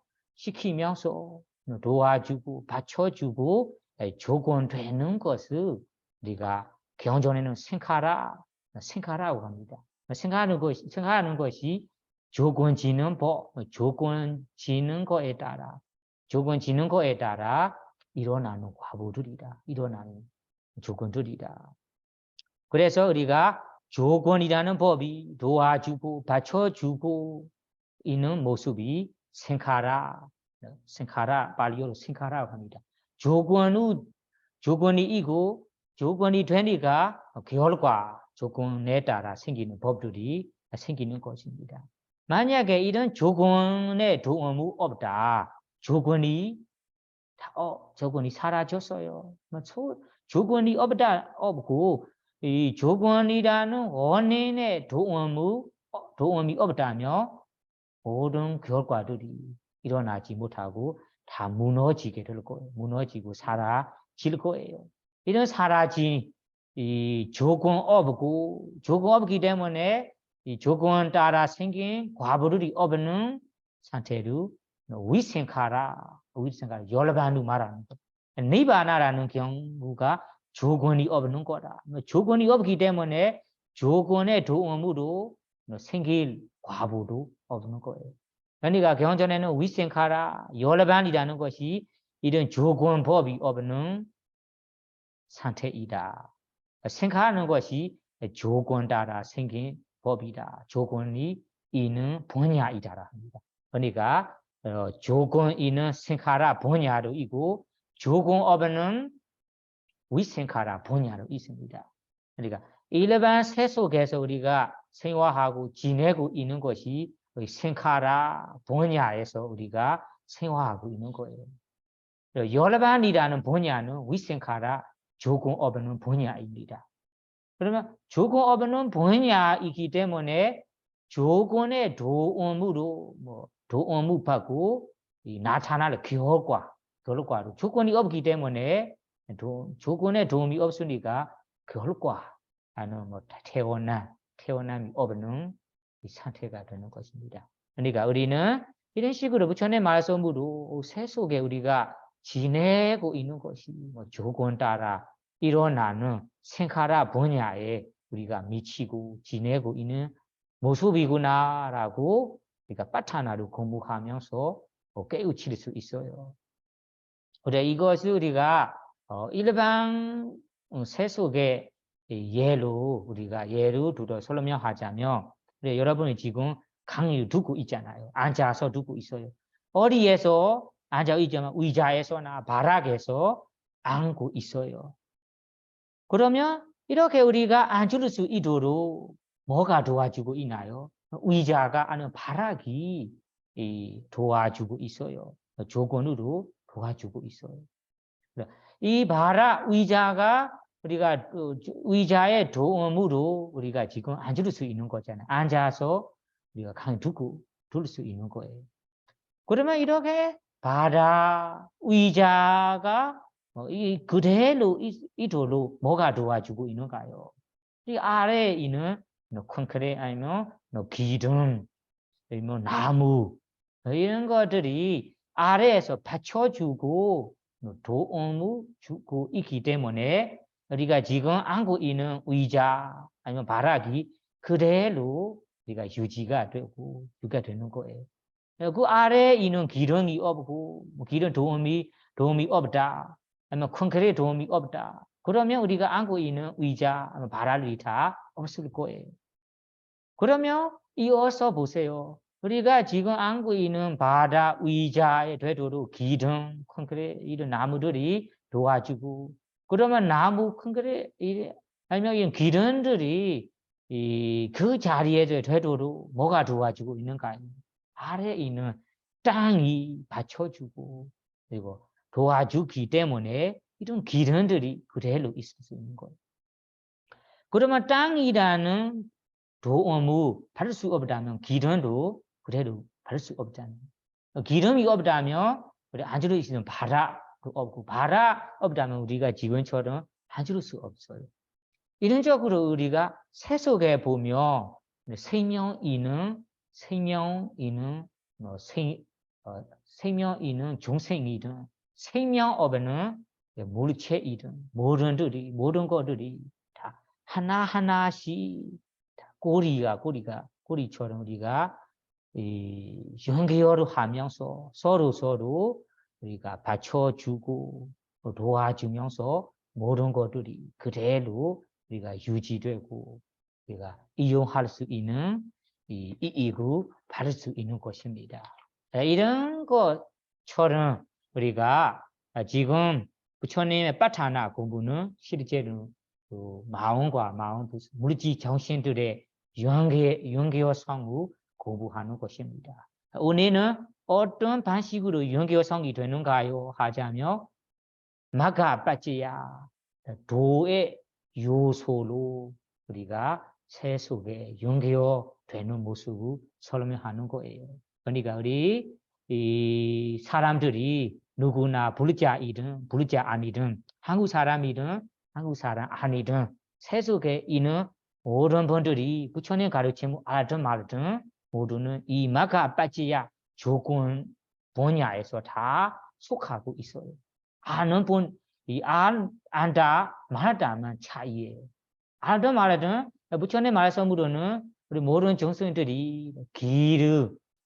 도와주고 받쳐주고 조건되는 것을 우리가 경전에는 생카라고 합니다. 생각하는 것이 조건지는 법, 조건지는 거에 따라 일어나는 과보들이다. 일어나는 조건들이다. 그래서 우리가 조건이라는 법이 도와주고 받쳐주고 있는 모습이 생카라, 발리어로 생카라고 합니다. 조건이 이고 조건이 되니까 결과 조건에 따라 생기는 법들이 생기는 것입니다. 만약에 이런 조건의 도움이 없다. 조건이 사라졌어요. 조건이 없고 이 조건이라는 원인의 도움이 없다면 모든 결과들이 일어나지 못하고 다 무너지게 될 거예요. 무너지고 사라질 거예요. 이런 사라진 이 조건 없기 때문에 이 조건 따라 생긴 과보들이 없는 상태로 위생카라 열반으로 말하는 것. 니바나라는 경우가 조건이 없는 거다. 조건이 없기 때문에 조건의 도움으로 생길 과보도 없는 거예요. 그러니까 경전에는 위생카라 열반이라는 것이 이런 조건법이 없는 상태이다. 생각하는 것이 조건 따라 생긴 법이다. 조건이 있는 분야이다라 합니다. 그러니까 조건 있는 생카라 분야로 있고 조건 없는 위생카라 분야로 있습니다. 그러니까 일반 세 속에서 우리가 생활하고 지내고 있는 것이 생카라 분야에서 우리가 생활하고 있는 거예요. 열반이라는 분야는 위생카라 조건 없는 분야입니다. 그러면 조건 없는 분야이기 때문에 조건의 도움으로 도움을 받고 나타날 결과로 조건이 없기 때문에 조건의 도움이 없으니까 결과는 태어남이 없는 이 상태가 되는 것입니다. 그러니까 우리는 이런 식으로 부처의 말씀으로 세 속에 우리가 지내고 있는 것이 조건 따라 일어나는 생카라 분야에 우리가 미치고 지내고 있는 모습이구나라고 우리가 빠타나를 공부하면서 깨우칠 수 있어요. 그래 이것을 우리가 일반 세속의 예로 들어 설명하자면 그래 여러분이 지금 강의 듣고 있잖아요. 앉아서 듣고 있어요. 어디에서 앉아 있지만 의자에서나 바닥에서 앉고 있어요. 그러면 이렇게 우리가 안줄 수 있도록 뭐가 도와주고 있나요? 의자가 아니면 바락이 도와주고 있어요. 조건으로 도와주고 있어요. 이 바락 의자가 우리가 의자의 도움으로 우리가 지금 앉을 수 있는 거잖아요. 앉아서 우리가 강 두고 둘 수 있는 거예요. 그러면 이렇게 바락 의자가 이 그대로 이도록 뭐가 도와주고 있는가요? 이 아래에 있는 콘크리트 아니면 기둥 아니면 나무 이런 것들이 아래에서 받쳐주고 도움을 주고 있기 때문에 우리가 지금 앉고 있는 의자 아니면 바락이 그대로 우리가 유지가 되고 유지가 되는 거예요. 그 아래에 있는 기둥이 없고 기둥 도움이 없다. 아니면 콘크리트 도움이 없다. 그러면 우리가 앉고 있는 의자, 바람이 다 없을 거예요. 그러면 이어서 보세요. 우리가 지금 앉고 있는 바다 의자에 되도록 기둥, 콘크리트 이런 나무들이 도와주고, 그러면 나무, 콘크리트 아니면 이 기둥들이 그 자리에 되도록 뭐가 도와주고 있는가요? 아래에 있는 땅이 받쳐주고 그리고 도와주기 때문에 이런 기름들이 그대로 있을 수 있는 거예요. 그러면 땅이라는 도움을 받을 수 없다면 기름도 그대로 받을 수 없잖아요. 기름이 없다면 우리 앉을 수 있는 바람도 없고 바람 없다면 우리가 지금처럼 앉을 수 없어요. 이런적으로 우리가 세속에 보면 생명이는 생명이는 중생이든 생명 없는 물체이든 모든 것들이 다 하나하나씩 꼬리처럼 우리가 연결을 하면서 서로 우리가 받쳐주고 도와주면서 모든 것들이 그대로 우리가 유지되고 우리가 이용할 수 있는 이익을 받을 수 있는 것입니다. 이런 것처럼 우리가 지금 부처님의 빠타나 공부는 실제로 마음과 마음, 물질 정신들의 연계성을 공부하는 것입니다. 오늘은 어떤 방식으로 연계성이 되는가요? 하자면 마가 빠지야 도의 요소로 우리가 세속에 연계되는 모습을 설명하는 거예요. 그러니까 우리 이 사람들이 누구나 불자이든 불자 아니든 한국 사람이든 한국 사람 아니든 세속에 있는 모든 분들이 부처님 가르침을 알든 말든 모두는 이 마가 빠지야 조건 분야에서 다 속하고 있어요. 아는 분, 안다 말하다만 차이예요. 알든 말하든 부처님 말씀으로는 우리 모든 정성들이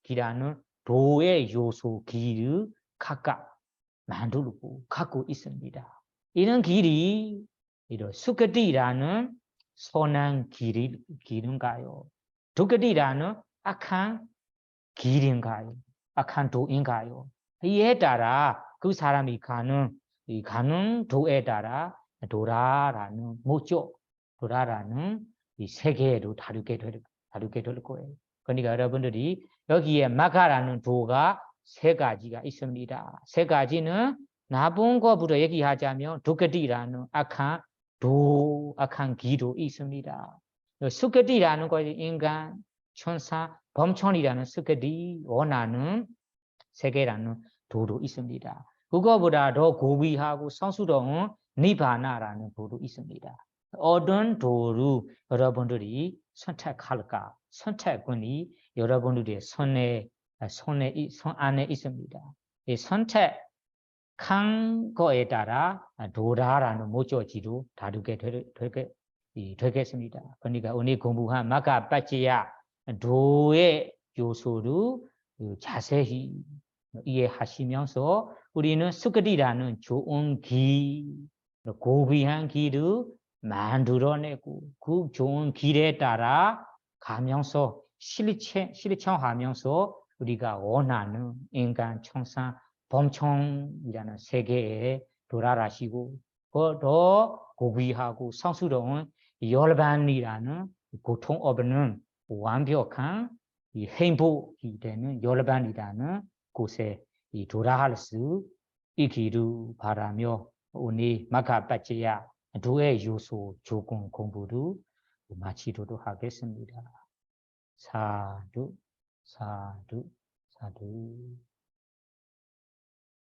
기라는 도의 요소 기를 각각 만들고 갖고 있습니다. 이런 길이 이런 수크디라는 선한 길인가요? 두크디라는 악한 길인가요? 악한 도인가요? 이에 따라 그 사람이 가는 도에 따라 도라라는 목적, 도라라는 이 세계로 다루게 될 거예요. 그러니까 여러분들이 여기에 마가라는 도가 세 가지가 있습니다. 세 가지는 나쁜 것부터 얘기하자면 두크디라는 악한 기도 있습니다. 수크디라는 것이 인간, 천사, 범천이라는 수크디 원하는 세계라는 도도 있습니다. 그거보다 더 고귀하고 성스러운 니바나라는 도도 있습니다. 어떤 도를 여러분들이 선택할까? 선택권이 여러분들의 손 안에 있습니다. 이 선택한 거에 따라 도라라는 목적지로 다루게 되겠습니다. 그러니까 오늘 공부한 마가 빠지야 도의 요소를 자세히 이해하시면서 우리는 수크디라는 좋은 고귀한 길을 만들어내고 그 좋은 길에 따라 가면서 실천하면서 우리가 원하는 인간, 천사, 범천이라는 세계에 도달하시고 더 고귀하고 성스러운 열반이라는 고통 없는 완벽한 이 행복이 되는 열반이라는 곳에 이 도달할 수 있기를 바라며 오늘 마가빠지야 두의 요소 조건 공부를 마치도록 하겠습니다. 사두 사두 사두